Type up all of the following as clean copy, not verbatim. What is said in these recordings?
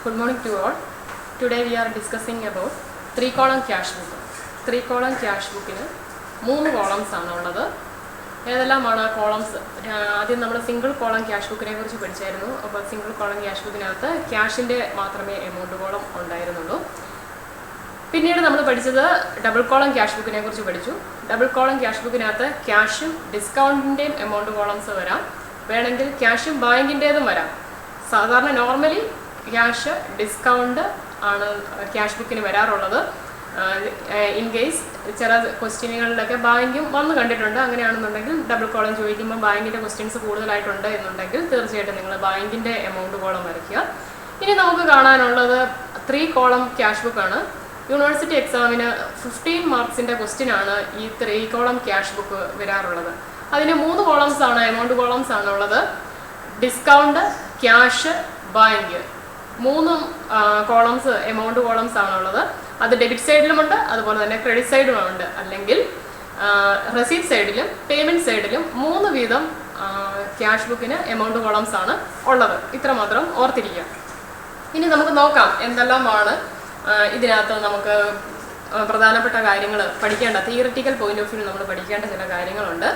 Good morning to all. Today we are discussing about 3-column cash book. 3-column cash bookന് 3 columns ആണുള്ളത്. ഏതെല്ലാമാണ് columns? ആദ്യം നമ്മൾ single column cash ബുക്കിനെ കുറിച്ച് പഠിച്ചായിരുന്നു. അപ്പോൾ single column cash ബുക്കിനകത്ത് ക്യാഷിൻ്റെ മാത്രമേ amount column ഉണ്ടായിരുന്നുള്ളൂ. പിന്നീട് നമ്മൾ പഠിച്ചത് ഡബിൾ കോളം ക്യാഷ് ബുക്കിനെ കുറിച്ച് പഠിച്ചു. ഡബിൾ കോളം ക്യാഷ് ബുക്കിനകത്ത് ക്യാഷും ഡിസ്കൗണ്ടിൻ്റെയും എമൗണ്ട് കോളംസ് വരാം, വേണമെങ്കിൽ ക്യാഷും ബാങ്കിൻ്റേതും വരാം. സാധാരണ നോർമലി ക്യാഷ് ഡിസ്കൗണ്ട് ആണ് ക്യാഷ് ബുക്കിന് വരാറുള്ളത്. ഇൻ കേസ് ചില ക്വസ്റ്റ്യനുകളിലൊക്കെ ബാങ്കും വന്ന് കണ്ടിട്ടുണ്ട്. അങ്ങനെയാണെന്നുണ്ടെങ്കിൽ ഡബിൾ കോളം ചോദിക്കുമ്പോൾ ബാങ്കിൻ്റെ ക്വസ്റ്റ്യൻസ് കൂടുതലായിട്ടുണ്ട് എന്നുണ്ടെങ്കിൽ തീർച്ചയായിട്ടും നിങ്ങൾ ബാങ്കിൻ്റെ എമൗണ്ട് കോളം വരയ്ക്കുക. ഇനി നമുക്ക് കാണാനുള്ളത് 3 കോളം ക്യാഷ് ബുക്കാണ്. യൂണിവേഴ്സിറ്റി എക്സാമിന് 15 മാർക്സിൻ്റെ ക്വസ്റ്റ്യനാണ് ഈ 3 കോളം ക്യാഷ് ബുക്ക് വരാറുള്ളത്. അതിന് 3 കോളംസ് ആണ്, എമൗണ്ട് കോളംസ് ആണുള്ളത്. Discount, cash, bank, 3 columns amount columns ആണുള്ളത്. അത് ഡെബിറ്റ് സൈഡിലുമുണ്ട്, അതുപോലെ തന്നെ ക്രെഡിറ്റ് സൈഡിലുമുണ്ട്. അല്ലെങ്കിൽ റെസീപ്റ്റ് സൈഡിലും പേയ്മെൻറ്റ് സൈഡിലും 3 വീതം ക്യാഷ് ബുക്കിന് എമൗണ്ട് കോളംസ് ആണ് ഉള്ളത്. ഇത്രമാത്രം ഓർത്തിരിക്കുക. ഇനി നമുക്ക് നോക്കാം എന്തെല്ലാമാണ് ഇതിനകത്ത് നമുക്ക് പ്രധാനപ്പെട്ട കാര്യങ്ങൾ പഠിക്കേണ്ട. തിയറിറ്റിക്കൽ പോയിന്റ് ഓഫ് വ്യൂ നമ്മൾ പഠിക്കേണ്ട ചില കാര്യങ്ങളുണ്ട്.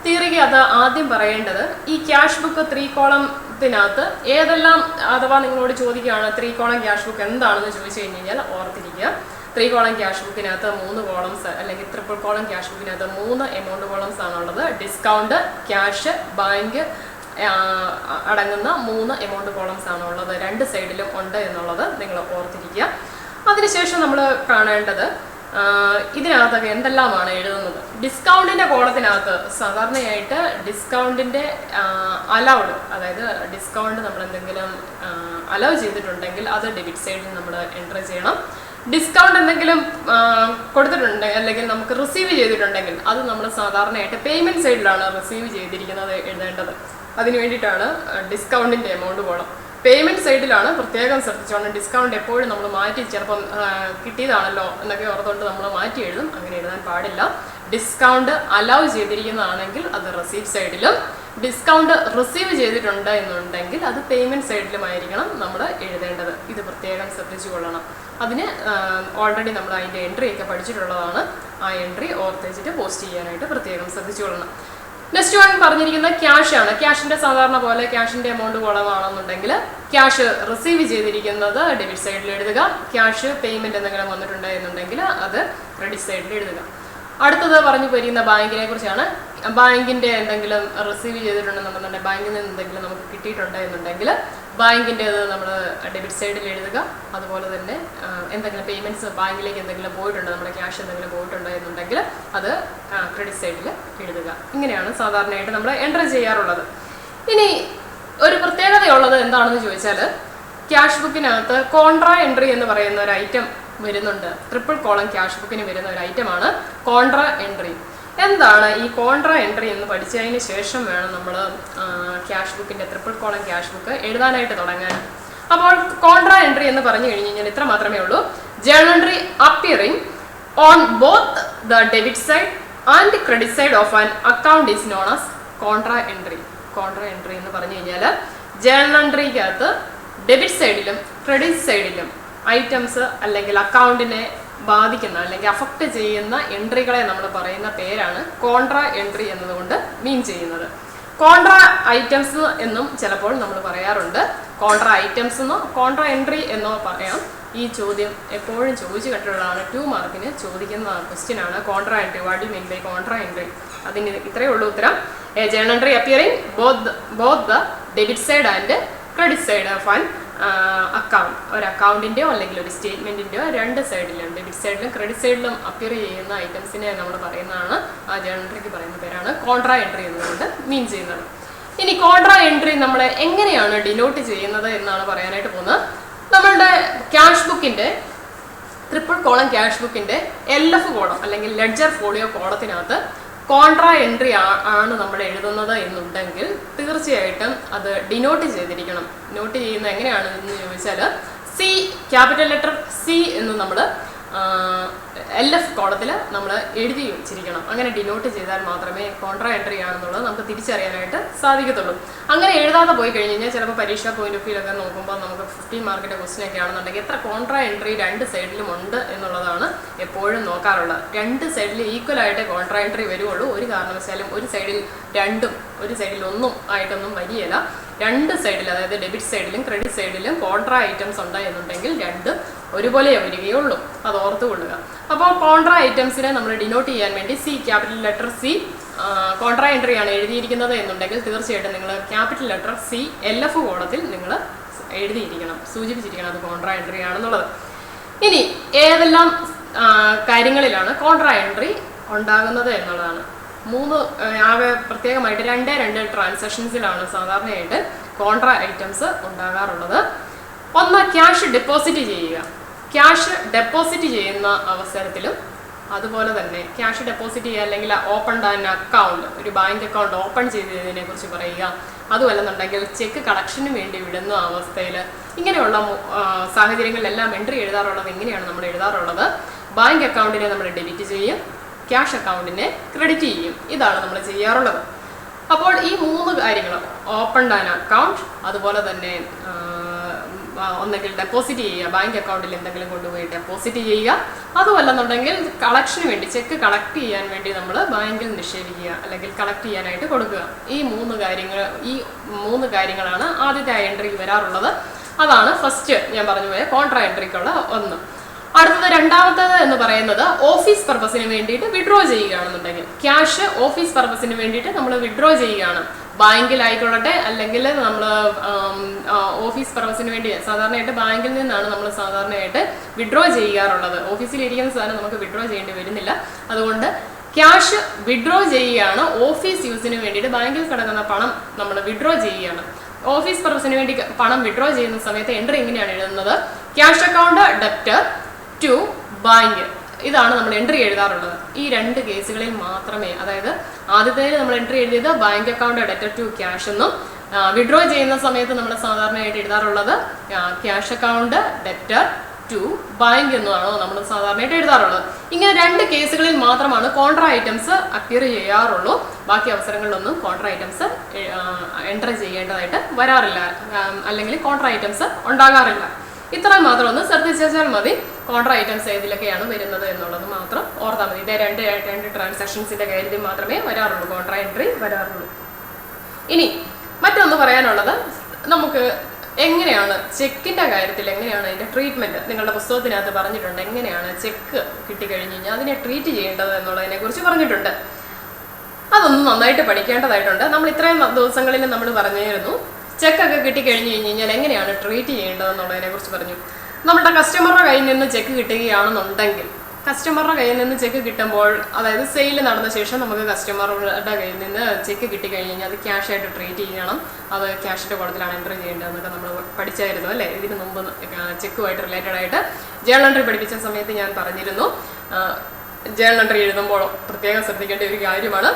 തിയറിക്ക് അത് ആദ്യം പറയേണ്ടത് ഈ ക്യാഷ് ബുക്ക് 3 കോളത്തിനകത്ത് ഏതെല്ലാം, അഥവാ നിങ്ങളോട് ചോദിക്കുകയാണ് 3 കോളം ക്യാഷ് ബുക്ക് എന്താണെന്ന് ചോദിച്ചു കഴിഞ്ഞാൽ ഓർത്തിരിക്കുക. 3 കോളം ക്യാഷ് ബുക്കിനകത്ത് 3 കോളംസ് അല്ലെങ്കിൽ ട്രിപ്പിൾ കോളം ക്യാഷ് ബുക്കിനകത്ത് 3 എമൗണ്ട് കോളംസ് ആണുള്ളത്. ഡിസ്കൗണ്ട്, ക്യാഷ്, ബാങ്ക് അടങ്ങുന്ന 3 എമൗണ്ട് കോളംസ് ആണുള്ളത്. 2 സൈഡിലും ഉണ്ട് എന്നുള്ളത് നിങ്ങൾ ഓർത്തിരിക്കുക. അതിനുശേഷം നമ്മൾ കാണേണ്ടത് ഇതിനകത്തൊക്കെ എന്തെല്ലാമാണ് എഴുതുന്നത്. ഡിസ്കൗണ്ടിൻ്റെ കോളത്തിനകത്ത് സാധാരണയായിട്ട് ഡിസ്കൗണ്ടിൻ്റെ അലൗഡ്, അതായത് ഡിസ്കൗണ്ട് നമ്മൾ എന്തെങ്കിലും അലൗ ചെയ്തിട്ടുണ്ടെങ്കിൽ അത് ഡെബിറ്റ് സൈഡിൽ നമ്മൾ എൻ്റർ ചെയ്യണം. ഡിസ്കൗണ്ട് എന്തെങ്കിലും കൊടുത്തിട്ടുണ്ടെങ്കിൽ അല്ലെങ്കിൽ നമുക്ക് റിസീവ് ചെയ്തിട്ടുണ്ടെങ്കിൽ അത് നമ്മൾ സാധാരണയായിട്ട് പേയ്മെൻറ്റ് സൈഡിലാണ് റിസീവ് ചെയ്തിരിക്കുന്നത് എഴുതേണ്ടത്. അതിന് വേണ്ടിയിട്ടാണ് ഡിസ്കൗണ്ടിൻ്റെ എമൗണ്ട് കോളം. പേയ്മെൻറ്റ് സൈഡിലാണ് പ്രത്യേകം ശ്രദ്ധിച്ചോണം. ഡിസ്കൗണ്ട് എപ്പോഴും നമ്മൾ മാറ്റി, ചിലപ്പം കിട്ടിയതാണല്ലോ എന്നൊക്കെ ഓർത്തുകൊണ്ട് നമ്മൾ മാറ്റി എഴുതും. അങ്ങനെ എഴുതാൻ പാടില്ല. ഡിസ്കൗണ്ട് അലൗ ചെയ്തിരിക്കുന്നതാണെങ്കിൽ അത് റെസീപ്റ്റ് സൈഡിലും, ഡിസ്കൗണ്ട് റിസീവ് ചെയ്തിട്ടുണ്ട് എന്നുണ്ടെങ്കിൽ അത് പേയ്മെൻറ്റ് സൈഡിലുമായിരിക്കണം നമ്മൾ എഴുതേണ്ടത്. ഇത് പ്രത്യേകം ശ്രദ്ധിച്ചു കൊള്ളണം. അതിന് ഓൾറെഡി നമ്മൾ അതിൻ്റെ എൻട്രി ഒക്കെ പഠിച്ചിട്ടുള്ളതാണ്. ആ എൻട്രി ഓർത്ത് വെച്ചിട്ട് പോസ്റ്റ് ചെയ്യാനായിട്ട് പ്രത്യേകം ശ്രദ്ധിച്ചു കൊള്ളണം. നെക്സ്റ്റ് വൺ പറഞ്ഞിരിക്കുന്നത് ക്യാഷ് ആണ്. ക്യാഷിൻ്റെ സാധാരണ പോലെ ക്യാഷിൻ്റെ എമൗണ്ട് കോളമാണെന്നുണ്ടെങ്കിൽ ക്യാഷ് റിസീവ് ചെയ്തിരിക്കുന്നത് ഡെബിറ്റ് സൈഡിൽ എഴുതുക. ക്യാഷ് പേയ്മെൻറ്റ് എന്തെങ്കിലും വന്നിട്ടുണ്ട് എന്നുണ്ടെങ്കിൽ അത് ക്രെഡിറ്റ് സൈഡിൽ എഴുതുക. അടുത്തത് പറഞ്ഞു പോയിരിക്കുന്ന ബാങ്കിനെ കുറിച്ചാണ്. ബാങ്കിൻ്റെ എന്തെങ്കിലും റിസീവ് ചെയ്തിട്ടുണ്ടെന്നുണ്ടെങ്കിൽ ബാങ്കിൽ നിന്ന് എന്തെങ്കിലും നമുക്ക് കിട്ടിയിട്ടുണ്ട് എന്നുണ്ടെങ്കിൽ ബാങ്കിൻ്റേത് നമ്മൾ ഡെബിറ്റ് സൈഡിൽ എഴുതുക. അതുപോലെ തന്നെ എന്തെങ്കിലും പേയ്മെൻറ്റ്സ് ബാങ്കിലേക്ക് എന്തെങ്കിലും പോയിട്ടുണ്ട്, നമ്മുടെ ക്യാഷ് എന്തെങ്കിലും പോയിട്ടുണ്ട് എന്നുണ്ടെങ്കിൽ അത് ക്രെഡിറ്റ് സൈഡിൽ എഴുതുക. ഇങ്ങനെയാണ് സാധാരണയായിട്ട് നമ്മൾ എൻ്റർ ചെയ്യാറുള്ളത്. ഇനി ഒരു പ്രത്യേകതയുള്ളത് എന്താണെന്ന് ചോദിച്ചാൽ ക്യാഷ് ബുക്കിനകത്ത് കോൺട്രാ എൻട്രി എന്ന് പറയുന്ന ഒരു ഐറ്റം വരുന്നുണ്ട്. ട്രിപ്പിൾ കോളം ക്യാഷ് ബുക്കിന് വരുന്ന ഒരു ഐറ്റമാണ് കോൺട്രാ എൻട്രി. എന്താണ് ഈ കോൺട്രാ എൻട്രി എന്ന് പഠിച്ചതിന് ശേഷം വേണം നമ്മൾ ക്യാഷ് ബുക്കിൻ്റെ ട്രിപ്പിൾ കോളം ക്യാഷ് ബുക്ക് എഴുതാനായിട്ട് തുടങ്ങാൻ. അപ്പോൾ കോൺട്രാ എൻട്രി എന്ന് പറഞ്ഞു കഴിഞ്ഞ് കഴിഞ്ഞാൽ ഇത്ര മാത്രമേ ഉള്ളൂ. Journal entry appearing on both the debit side and credit side of an account is known as contra entry. Contra entry എന്ന് പറഞ്ഞു കഴിഞ്ഞാൽ ജേർണൽ എൻട്രിക്കകത്ത് ഡെബിറ്റ് സൈഡിലും ക്രെഡിറ്റ് സൈഡിലും ഐറ്റംസ് അല്ലെങ്കിൽ അക്കൗണ്ടിനെ ബാധിക്കുന്ന അല്ലെങ്കിൽ അഫക്റ്റ് ചെയ്യുന്ന എൻട്രികളെ നമ്മൾ പറയുന്ന പേരാണ് കോൺട്രാ എൻട്രി എന്നതുകൊണ്ട് മീൻ ചെയ്യുന്നത്. കോൺട്രാ ഐറ്റംസ് എന്നും ചിലപ്പോൾ നമ്മൾ പറയാറുണ്ട്. കോൺട്രാ ഐറ്റംസ് എന്നോ കോൺട്രാ എൻട്രി എന്നോ പറയാം. ഈ ചോദ്യം എപ്പോഴും ചോദിച്ചു കേട്ടിട്ടുള്ളതാണ്. 2 മാർക്കിന് ചോദിക്കുന്ന ക്വസ്റ്റ്യനാണ് contra entry. What you mean by contra entry? അതിന് ഇത്രയേ ഉള്ളൂ ഉത്തരം. A journal entry appearing both the debit side and credit side of an account. ഒരു അക്കൗണ്ടിൻ്റെയോ അല്ലെങ്കിൽ ഒരു സ്റ്റേറ്റ്മെൻറ്റിൻ്റെയോ 2 സൈഡിലും ഡെബിറ്റ് സൈഡിലും ക്രെഡിറ്റ് സൈഡിലും അപ്പിയർ ചെയ്യുന്ന ഐറ്റംസിനെ നമ്മൾ പറയുന്നതാണ്, ആ ജേർണൽ എൻട്രിക്ക് പറയുന്ന പേരാണ് കോൺട്രാ എൻട്രി എന്നുകൊണ്ട് മീൻ ചെയ്യുന്നത്. ഇനി കോൺട്രാ എൻട്രി നമ്മൾ എങ്ങനെയാണ് ഡിനോട്ട് ചെയ്യുന്നത് എന്നാണ് പറയാനായിട്ട് പോകുന്നത്. നമ്മളുടെ ക്യാഷ് ബുക്കിൻ്റെ ട്രിപ്പിൾ കോളം ക്യാഷ് ബുക്കിൻ്റെ LF കോളം അല്ലെങ്കിൽ ലെഡ്ജർ ഫോളിയോ കോളത്തിനകത്ത് കോൺട്രാ എൻട്രി ആണ് നമ്മൾ എഴുതുന്നത് എന്നുണ്ടെങ്കിൽ തീർച്ചയായിട്ടും അത് ഡിനോട്ട് ചെയ്തിരിക്കണം. നോട്ട് ചെയ്യുന്നത് എങ്ങനെയാണെന്ന് ചോദിച്ചാൽ C, ക്യാപിറ്റൽ ലെറ്റർ C എന്ന് നമ്മൾ LF കോളത്തിൽ നമ്മൾ എഴുതി വെച്ചിരിക്കണം. അങ്ങനെ ഡിനോട്ട് ചെയ്താൽ മാത്രമേ കോൺട്രാ എൻട്രി ആണെന്നുള്ളത് നമുക്ക് തിരിച്ചറിയാനായിട്ട് സാധിക്കത്തുള്ളൂ. അങ്ങനെ എഴുതാതെ പോയി കഴിഞ്ഞ് കഴിഞ്ഞാൽ ചിലപ്പോൾ പരീക്ഷാ പോയിന്റ് ഓഫ് വ്യൂലൊക്കെ നോക്കുമ്പോൾ നമുക്ക് 15 മാർക്കിൻ്റെ ക്വസ്റ്റ്യൻ ഒക്കെ ആണെന്നുണ്ടെങ്കിൽ എത്ര കോൺട്രാ എൻട്രി രണ്ട് സൈഡിലും ഉണ്ട് എന്നുള്ളതാണ് എപ്പോഴും നോക്കാറുള്ളത്. രണ്ട് സൈഡിൽ ഈക്വലായിട്ട് കോൺട്രാ എൻട്രി വരുവുള്ളൂ. ഒരു കാരണവശാലും ഒരു സൈഡിൽ രണ്ടും ഒരു സൈഡിൽ ഒന്നും ആയിട്ടൊന്നും വരികയില്ല. രണ്ട് സൈഡിൽ, അതായത് ഡെബിറ്റ് സൈഡിലും ക്രെഡിറ്റ് സൈഡിലും കോൺട്രാ ഐറ്റംസ് ഉണ്ടായെന്നുണ്ടെങ്കിൽ രണ്ടും ഒരുപോലെ വരികയുള്ളൂ. അത് ഓർത്ത് കൊള്ളുക. അപ്പോൾ കോൺട്രാ ഐറ്റംസിനെ നമ്മൾ ഡിനോട്ട് ചെയ്യാൻ വേണ്ടി capital letter C contra entry ആണ് എഴുതിയിരിക്കുന്നത് എന്നുണ്ടെങ്കിൽ തീർച്ചയായിട്ടും നിങ്ങൾ ക്യാപിറ്റൽ ലെറ്റർ C LF കോളത്തിൽ നിങ്ങൾ എഴുതിയിരിക്കണം, സൂചിപ്പിച്ചിരിക്കണം അത് കോൺട്രാ എൻട്രി ആണെന്നുള്ളത്. ഇനി ഏതെല്ലാം കാര്യങ്ങളിലാണ് കോൺട്രാ എൻട്രി ഉണ്ടാകുന്നത് എന്നുള്ളതാണ്. ആകെ പ്രത്യേകമായിട്ട് 2 ട്രാൻസാക്ഷൻസിലാണ് സാധാരണയായിട്ട് കോൺട്രാ ഐറ്റംസ് ഉണ്ടാകാറുള്ളത്. ഒന്ന്, ക്യാഷ് ഡെപ്പോസിറ്റ് ചെയ്യുക. ക്യാഷ് ഡെപ്പോസിറ്റ് ചെയ്യുന്ന അവസരത്തിലും അതുപോലെ തന്നെ ക്യാഷ് ഡെപ്പോസിറ്റ് ചെയ്യുക അല്ലെങ്കിൽ ഓപ്പൺ ആൻ അക്കൗണ്ട്, ഒരു ബാങ്ക് അക്കൗണ്ട് ഓപ്പൺ ചെയ്തതിനെ കുറിച്ച് പറയുക. അതുമല്ലെന്നുണ്ടെങ്കിൽ ചെക്ക് കളക്ഷന് വേണ്ടി വിടുന്ന അവസ്ഥയിൽ ഇങ്ങനെയുള്ള സാഹചര്യങ്ങളിലെല്ലാം എൻട്രി എഴുതാറുള്ളത് എങ്ങനെയാണ് നമ്മൾ എഴുതാറുള്ളത്? ബാങ്ക് അക്കൗണ്ടിനെ നമ്മൾ ഡെബിറ്റ് ചെയ്യും, ക്യാഷ് അക്കൗണ്ടിനെ ക്രെഡിറ്റ് ചെയ്യും. ഇതാണ് നമ്മൾ ചെയ്യാറുള്ളത്. അപ്പോൾ ഈ 3 കാര്യങ്ങൾ, ഓപ്പൺ ആൻ അക്കൗണ്ട്, അതുപോലെ തന്നെ ഒന്നെങ്കിൽ ഡെപ്പോസിറ്റ് ചെയ്യുക, ബാങ്ക് അക്കൗണ്ടിൽ എന്തെങ്കിലും കൊണ്ടുപോയി ഡെപ്പോസിറ്റ് ചെയ്യുക, അതുമല്ലെന്നുണ്ടെങ്കിൽ കളക്ഷന് വേണ്ടി ചെക്ക് കളക്ട് ചെയ്യാൻ വേണ്ടി നമ്മൾ ബാങ്കിൽ നിക്ഷേപിക്കുക അല്ലെങ്കിൽ കളക്ട് ചെയ്യാനായിട്ട് കൊടുക്കുക. ഈ 3 കാര്യങ്ങളാണ് ആദ്യത്തെ എൻട്രിക്ക് വരാറുള്ളത്. അതാണ് ഫസ്റ്റ് ഞാൻ പറഞ്ഞു പോയ കോൺട്രാ എൻട്രിക്കുള്ള ഒന്ന്. അടുത്തത് രണ്ടാമത്തേത് എന്ന് പറയുന്നത് ഓഫീസ് പർപ്പസിന് വേണ്ടിയിട്ട് വിഡ്രോ ചെയ്യുകയാണെന്നുണ്ടെങ്കിൽ, ക്യാഷ് ഓഫീസ് പർപ്പസിന് വേണ്ടിയിട്ട് നമ്മൾ വിഡ്രോ ചെയ്യുകയാണ്. ബാങ്കിലായിക്കൊള്ളട്ടെ അല്ലെങ്കിൽ നമ്മൾ ഓഫീസ് പർപ്പസിന് വേണ്ടി സാധാരണയായിട്ട് ബാങ്കിൽ നിന്നാണ് നമ്മൾ സാധാരണയായിട്ട് വിഡ്രോ ചെയ്യാറുള്ളത്. ഓഫീസിൽ ഇരിക്കുന്ന സാധനം നമുക്ക് വിഡ്രോ ചെയ്യേണ്ടി വരുന്നില്ല. അതുകൊണ്ട് ക്യാഷ് വിഡ്രോ ചെയ്യുകയാണ്. ഓഫീസ് യൂസിന് വേണ്ടിയിട്ട് ബാങ്കിൽ കിടക്കുന്ന പണം നമ്മൾ വിഡ്രോ ചെയ്യുകയാണ്. ഓഫീസ് പർപ്പസിന് വേണ്ടി പണം വിഡ്രോ ചെയ്യുന്ന സമയത്ത് എൻട്രി എങ്ങനെയാണ് എഴുതുന്നത്? Cash account debtor to bank, ഇതാണ് നമ്മൾ എൻട്രി എഴുതാറുള്ളത്. ഈ 2 കേസുകളിൽ മാത്രമേ, അതായത് ആദ്യത്തേതിൽ നമ്മൾ എൻട്രി എഴുതിയത് bank account debtor to cash എന്നും, വിഡ്രോ ചെയ്യുന്ന സമയത്ത് നമ്മൾ സാധാരണയായിട്ട് എഴുതാറുള്ളത് cash account debtor to bank എന്നുമാണോ നമ്മൾ സാധാരണയായിട്ട് എഴുതാറുള്ളത്. ഇങ്ങനെ 2 കേസുകളിൽ മാത്രമാണ് കോൺട്രാ ഐറ്റംസ് അപ്പിയർ ചെയ്യാറുള്ളൂ. ബാക്കി അവസരങ്ങളിലൊന്നും കോൺട്രാ ഐറ്റംസ് എൻട്രി ചെയ്യേണ്ടതായിട്ട് വരാറില്ല, അല്ലെങ്കിൽ കോൺട്രാ ഐറ്റംസ് ഉണ്ടാകാറില്ല. ഇത്രയും മാത്രം ഒന്ന് ശ്രദ്ധിച്ചാൽ മതി. കോൺട്രാ ഐറ്റംസ് ഏതിലൊക്കെയാണ് വരുന്നത് എന്നുള്ളത് മാത്രം ഓർത്താൽ മതി. ഇതേ 2 ട്രാൻസാക്ഷൻസിന്റെ കാര്യത്തിൽ മാത്രമേ വരാറുള്ളൂ, കോൺട്രാ എൻട്രി വരാറുള്ളൂ. ഇനി മറ്റൊന്ന് പറയാനുള്ളത്, നമുക്ക് എങ്ങനെയാണ് ചെക്കിന്റെ കാര്യത്തിൽ എങ്ങനെയാണ് അതിന്റെ ട്രീറ്റ്മെന്റ്, നിങ്ങളുടെ പുസ്തകത്തിനകത്ത് പറഞ്ഞിട്ടുണ്ട് എങ്ങനെയാണ് ചെക്ക് കിട്ടിക്കഴിഞ്ഞ് കഴിഞ്ഞാൽ അതിനെ ട്രീറ്റ് ചെയ്യേണ്ടത് എന്നുള്ളതിനെ കുറിച്ച് പറഞ്ഞിട്ടുണ്ട്. അതൊന്നും നന്നായിട്ട് പഠിക്കേണ്ടതായിട്ടുണ്ട്. നമ്മൾ ഇത്രയും ദിവസങ്ങളിൽ നമ്മൾ പറഞ്ഞിരുന്നു ചെക്കൊക്കെ കിട്ടിക്കഴിഞ്ഞ് കഴിഞ്ഞാൽ എങ്ങനെയാണ് ട്രീറ്റ് ചെയ്യേണ്ടതെന്നുള്ളതിനെ കുറിച്ച് പറഞ്ഞു. നമ്മുടെ കസ്റ്റമറുടെ കയ്യിൽ നിന്ന് ചെക്ക് കിട്ടുകയാണെന്നുണ്ടെങ്കിൽ, കസ്റ്റമറുടെ കയ്യിൽ നിന്ന് ചെക്ക് കിട്ടുമ്പോൾ, അതായത് സെയിൽ നടന്ന ശേഷം നമുക്ക് കസ്റ്റമറുടെ കയ്യിൽ നിന്ന് ചെക്ക് കിട്ടിക്കഴിഞ്ഞ് കഴിഞ്ഞാൽ അത് ക്യാഷായിട്ട് ട്രീറ്റ് ചെയ്യണം. അത് ക്യാഷിൻ്റെ കുളത്തിലാണ് എൻട്രി ചെയ്യേണ്ടതെന്നൊക്കെ നമ്മൾ പഠിച്ചായിരുന്നു അല്ലേ? ഇതിന് മുമ്പ് ചെക്കുമായിട്ട് റിലേറ്റഡ് ആയിട്ട് ജേണൽ എൻട്രി പഠിപ്പിച്ച സമയത്ത് ഞാൻ പറഞ്ഞിരുന്നു. ജേണൽ എൻട്രി എഴുതുമ്പോൾ പ്രത്യേകം ശ്രദ്ധിക്കേണ്ട ഒരു കാര്യമാണ്,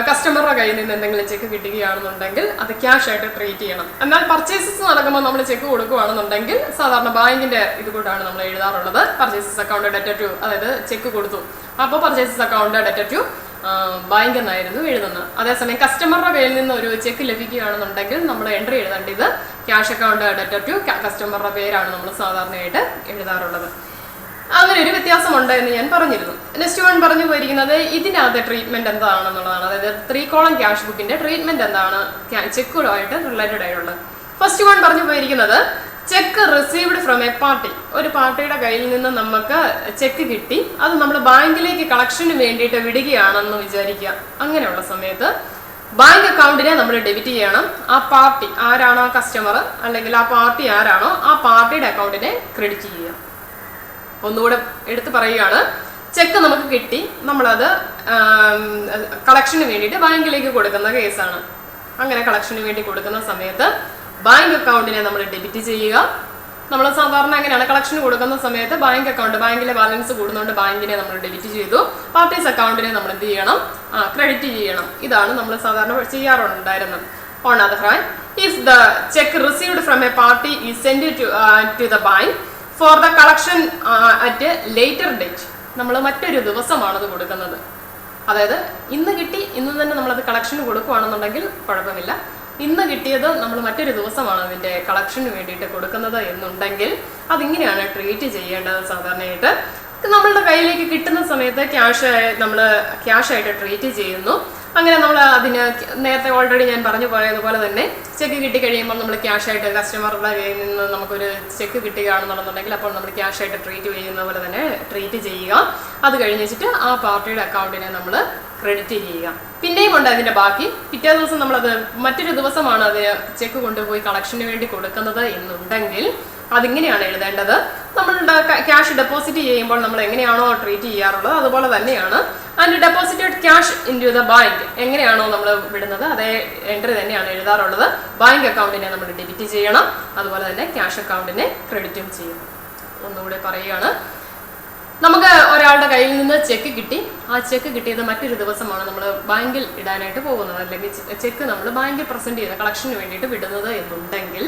കസ്റ്റമറുടെ കയ്യിൽ നിന്ന് എന്തെങ്കിലും ചെക്ക് കിട്ടുകയാണെന്നുണ്ടെങ്കിൽ അത് ക്യാഷ് ആയിട്ട് ട്രീറ്റ് ചെയ്യണം. എന്നാൽ പർച്ചേസസ് നടക്കുമ്പോൾ നമ്മൾ ചെക്ക് കൊടുക്കുകയാണെന്നുണ്ടെങ്കിൽ സാധാരണ ബാങ്കിന്റെ ഇത് കൂട്ടാണ് നമ്മൾ എഴുതാറുള്ളത്. പർച്ചേസസ് അക്കൗണ്ട് ഡെറ്റർ ടു, അതായത് ചെക്ക് കൊടുത്തു അപ്പോൾ purchases account debtor to bank എന്നായിരുന്നു എഴുതുന്നത്. അതേസമയം കസ്റ്റമറുടെ കയ്യിൽ നിന്ന് ഒരു ചെക്ക് ലഭിക്കുകയാണെന്നുണ്ടെങ്കിൽ നമ്മൾ എൻട്രി എഴുതേണ്ടത് ക്യാഷ് അക്കൗണ്ട് ഡെറ്റർ ടു കസ്റ്റമറുടെ പേരാണ് നമ്മൾ സാധാരണയായിട്ട് എഴുതാറുള്ളത്. അങ്ങനെ ഒരു വ്യത്യാസമുണ്ട് എന്ന് ഞാൻ പറഞ്ഞിരുന്നു. നെക്സ്റ്റ് വൺ പറഞ്ഞു പോയിരിക്കുന്നത് ഇതിനകത്ത് ട്രീറ്റ്മെന്റ് എന്താണെന്നുള്ളതാണ്. അതായത് 3 കോളം ക്യാഷ് ബുക്കിന്റെ ട്രീറ്റ്മെന്റ് എന്താണ് ചെക്കുമായിട്ട് റിലേറ്റഡ് ആയിട്ടുള്ളത്. ഫസ്റ്റ് വൺ പറഞ്ഞു പോയിരിക്കുന്നത് check received from A party. ഒരു പാർട്ടിയുടെ കയ്യിൽ നിന്ന് നമുക്ക് ചെക്ക് കിട്ടി, അത് നമ്മൾ ബാങ്കിലേക്ക് കളക്ഷന് വേണ്ടിയിട്ട് വിടുകയാണെന്ന് വിചാരിക്കുക. അങ്ങനെയുള്ള സമയത്ത് ബാങ്ക് അക്കൗണ്ടിനെ നമ്മൾ ഡെബിറ്റ് ചെയ്യണം. ആ പാർട്ടി ആരാണോ, കസ്റ്റമർ അല്ലെങ്കിൽ ആ പാർട്ടി ആരാണോ ആ പാർട്ടിയുടെ അക്കൗണ്ടിനെ ക്രെഡിറ്റ് ചെയ്യുക. ഒന്നുകൂടെ എടുത്ത് പറയുകയാണ്, ചെക്ക് നമുക്ക് കിട്ടി, നമ്മളത് കളക്ഷന് വേണ്ടിയിട്ട് ബാങ്കിലേക്ക് കൊടുക്കുന്ന കേസാണ്. അങ്ങനെ കളക്ഷന് വേണ്ടി കൊടുക്കുന്ന സമയത്ത് ബാങ്ക് അക്കൗണ്ടിനെ നമ്മൾ ഡെബിറ്റ് ചെയ്യുക. നമ്മൾ സാധാരണ അങ്ങനെയാണ് കളക്ഷന് കൊടുക്കുന്ന സമയത്ത് ബാങ്ക് അക്കൗണ്ട്, ബാങ്കിലെ ബാലൻസ് കൂടുന്നതുകൊണ്ട് ബാങ്കിനെ നമ്മൾ ഡെബിറ്റ് ചെയ്തു. പാർട്ടീസ് അക്കൗണ്ടിനെ നമ്മൾ എന്ത് ചെയ്യണം? ക്രെഡിറ്റ് ചെയ്യണം. ഇതാണ് നമ്മൾ സാധാരണ ചെയ്യാറുണ്ടായിരുന്നത്. On the other hand, if the check received from a party is sent to the bank for the collection at later date. നമ്മൾ മറ്റൊരു ദിവസമാണത് കൊടുക്കുന്നത്. അതായത് ഇന്ന് കിട്ടി, ഇന്ന് തന്നെ നമ്മളത് കളക്ഷന് കൊടുക്കുകയാണെന്നുണ്ടെങ്കിൽ കുഴപ്പമില്ല. ഇന്ന് കിട്ടിയത് നമ്മൾ മറ്റൊരു ദിവസമാണ് അതിൻ്റെ കളക്ഷന് വേണ്ടിയിട്ട് കൊടുക്കുന്നത് എന്നുണ്ടെങ്കിൽ അതിങ്ങനെയാണ് ട്രീറ്റ് ചെയ്യേണ്ടത്. സാധാരണയായിട്ട് നമ്മളുടെ കയ്യിലേക്ക് കിട്ടുന്ന സമയത്ത് നമ്മൾ ക്യാഷായിട്ട് ട്രീറ്റ് ചെയ്യുന്നു. അങ്ങനെ നമ്മൾ അതിന് നേരത്തെ ഓൾറെഡി ഞാൻ പറഞ്ഞു പോയതുപോലെ തന്നെ ചെക്ക് കിട്ടി കഴിയുമ്പോൾ നമ്മൾ ക്യാഷായിട്ട് കസ്റ്റമറുടെ കയ്യിൽ നിന്ന് നമുക്കൊരു ചെക്ക് കിട്ടുകയാണെന്നുണ്ടെങ്കിൽ അപ്പോൾ നമ്മൾ ക്യാഷായിട്ട് ട്രീറ്റ് ചെയ്യുന്ന പോലെ തന്നെ ട്രീറ്റ് ചെയ്യുക. അത് കഴിഞ്ഞ് വെച്ചിട്ട് ആ പാർട്ടിയുടെ അക്കൗണ്ടിനെ നമ്മൾ ക്രെഡിറ്റ് ചെയ്യുക. പിന്നെയും ഉണ്ട് അതിൻ്റെ ബാക്കി. പിറ്റേ ദിവസം നമ്മളത് മറ്റൊരു ദിവസമാണ് അത് ചെക്ക് കൊണ്ടുപോയി കളക്ഷന് വേണ്ടി കൊടുക്കുന്നത് എന്നുണ്ടെങ്കിൽ അതിങ്ങനെയാണ് എഴുതേണ്ടത്. നമ്മളുടെ ക്യാഷ് ഡെപ്പോസിറ്റ് ചെയ്യുമ്പോൾ നമ്മൾ എങ്ങനെയാണോ ട്രീറ്റ് ചെയ്യാറുള്ളത് അതുപോലെ തന്നെയാണ്. And deposited cash into the bank എങ്ങനെയാണോ നമ്മൾ വിടുന്നത് അതേ എൻട്രി തന്നെയാണ് എഴുതാറുള്ളത്. ബാങ്ക് അക്കൗണ്ടിനെ നമ്മൾ ഡെബിറ്റ് ചെയ്യണം, അതുപോലെ തന്നെ ക്യാഷ് അക്കൗണ്ടിനെ ക്രെഡിറ്റും ചെയ്യണം. ഒന്നുകൂടെ പറയുകയാണ്, നമുക്ക് ഒരാളുടെ കയ്യിൽ നിന്ന് ചെക്ക് കിട്ടി. ആ ചെക്ക് കിട്ടിയത് മറ്റൊരു ദിവസമാണ് നമ്മൾ ബാങ്കിൽ ഇടാനായിട്ട് പോകുന്നത്, അല്ലെങ്കിൽ ചെക്ക് നമ്മൾ ബാങ്കിൽ പ്രസന്റ് ചെയ്യുന്നത് കളക്ഷന് വേണ്ടിയിട്ട് വിടുന്നത് എന്നുണ്ടെങ്കിൽ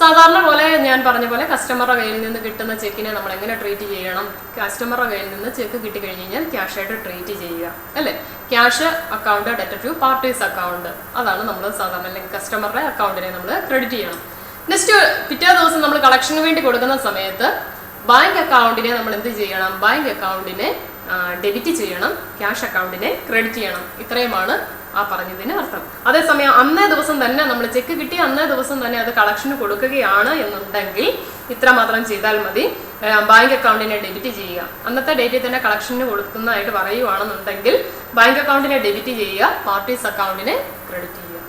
സാധാരണ പോലെ ഞാൻ പറഞ്ഞ പോലെ കസ്റ്റമറുടെ കയ്യിൽ നിന്ന് കിട്ടുന്ന ചെക്കിനെ നമ്മൾ എങ്ങനെ ട്രീറ്റ് ചെയ്യണം? കസ്റ്റമറുടെ കയ്യിൽ നിന്ന് ചെക്ക് കിട്ടി കഴിഞ്ഞ് കഴിഞ്ഞാൽ ക്യാഷായിട്ട് ട്രീറ്റ് ചെയ്യുക, അല്ലേ? Cash account debtor two parties account, അതാണ് നമ്മൾ സാധാരണ. അല്ലെങ്കിൽ കസ്റ്റമറുടെ അക്കൗണ്ടിനെ നമ്മൾ ക്രെഡിറ്റ് ചെയ്യണം. നെക്സ്റ്റ് പിറ്റേ ദിവസം നമ്മൾ കളക്ഷന് വേണ്ടി കൊടുക്കുന്ന സമയത്ത് ബാങ്ക് അക്കൗണ്ടിനെ നമ്മൾ എന്ത് ചെയ്യണം? ബാങ്ക് അക്കൗണ്ടിനെ ഡെബിറ്റ് ചെയ്യണം, ക്യാഷ് അക്കൗണ്ടിനെ ക്രെഡിറ്റ് ചെയ്യണം. ഇത്രയുമാണ് ആ പറഞ്ഞതിന് അർത്ഥം. അതേസമയം അന്നേ ദിവസം തന്നെ നമ്മൾ ചെക്ക് കിട്ടി അന്നേ ദിവസം തന്നെ അത് കളക്ഷന് കൊടുക്കുകയാണ് എന്നുണ്ടെങ്കിൽ ഇത്ര മാത്രം ചെയ്താൽ മതി. ബാങ്ക് അക്കൗണ്ടിനെ ഡെബിറ്റ് ചെയ്യുക. അന്നത്തെ ഡേറ്റിൽ തന്നെ കളക്ഷന് കൊടുക്കുന്നതായിട്ട് പറയുകയാണെന്നുണ്ടെങ്കിൽ ബാങ്ക് അക്കൗണ്ടിനെ ഡെബിറ്റ് ചെയ്യുക, പാർട്ടീസ് അക്കൗണ്ടിനെ ക്രെഡിറ്റ് ചെയ്യുക.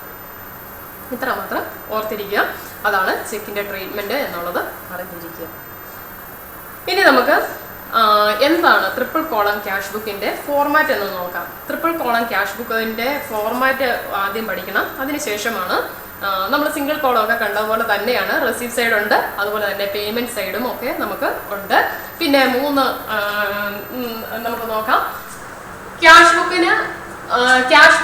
ഇത്ര മാത്രം ഓർത്തിരിക്കുക. അതാണ് ചെക്കിൻ്റെ ട്രീറ്റ്മെൻറ്റ് എന്നുള്ളത് അറിഞ്ഞിരിക്കുക. ഇനി നമുക്ക് എന്താണ് ട്രിപ്പിൾ കോളം ക്യാഷ് ബുക്കിൻ്റെ ഫോർമാറ്റ് എന്ന് നോക്കാം. ട്രിപ്പിൾ കോളം ക്യാഷ് ബുക്കിൻ്റെ ഫോർമാറ്റ് ആദ്യം പഠിക്കണം. അതിനുശേഷമാണ് നമ്മൾ സിംഗിൾ കോളം ഒക്കെ കണ്ടതുപോലെ തന്നെയാണ് റെസീപ്റ്റ് സൈഡ് ഉണ്ട്, അതുപോലെ തന്നെ പേയ്മെൻറ്റ് സൈഡും ഒക്കെ നമുക്ക് ഉണ്ട്. പിന്നെ നമുക്ക് നോക്കാം. Cash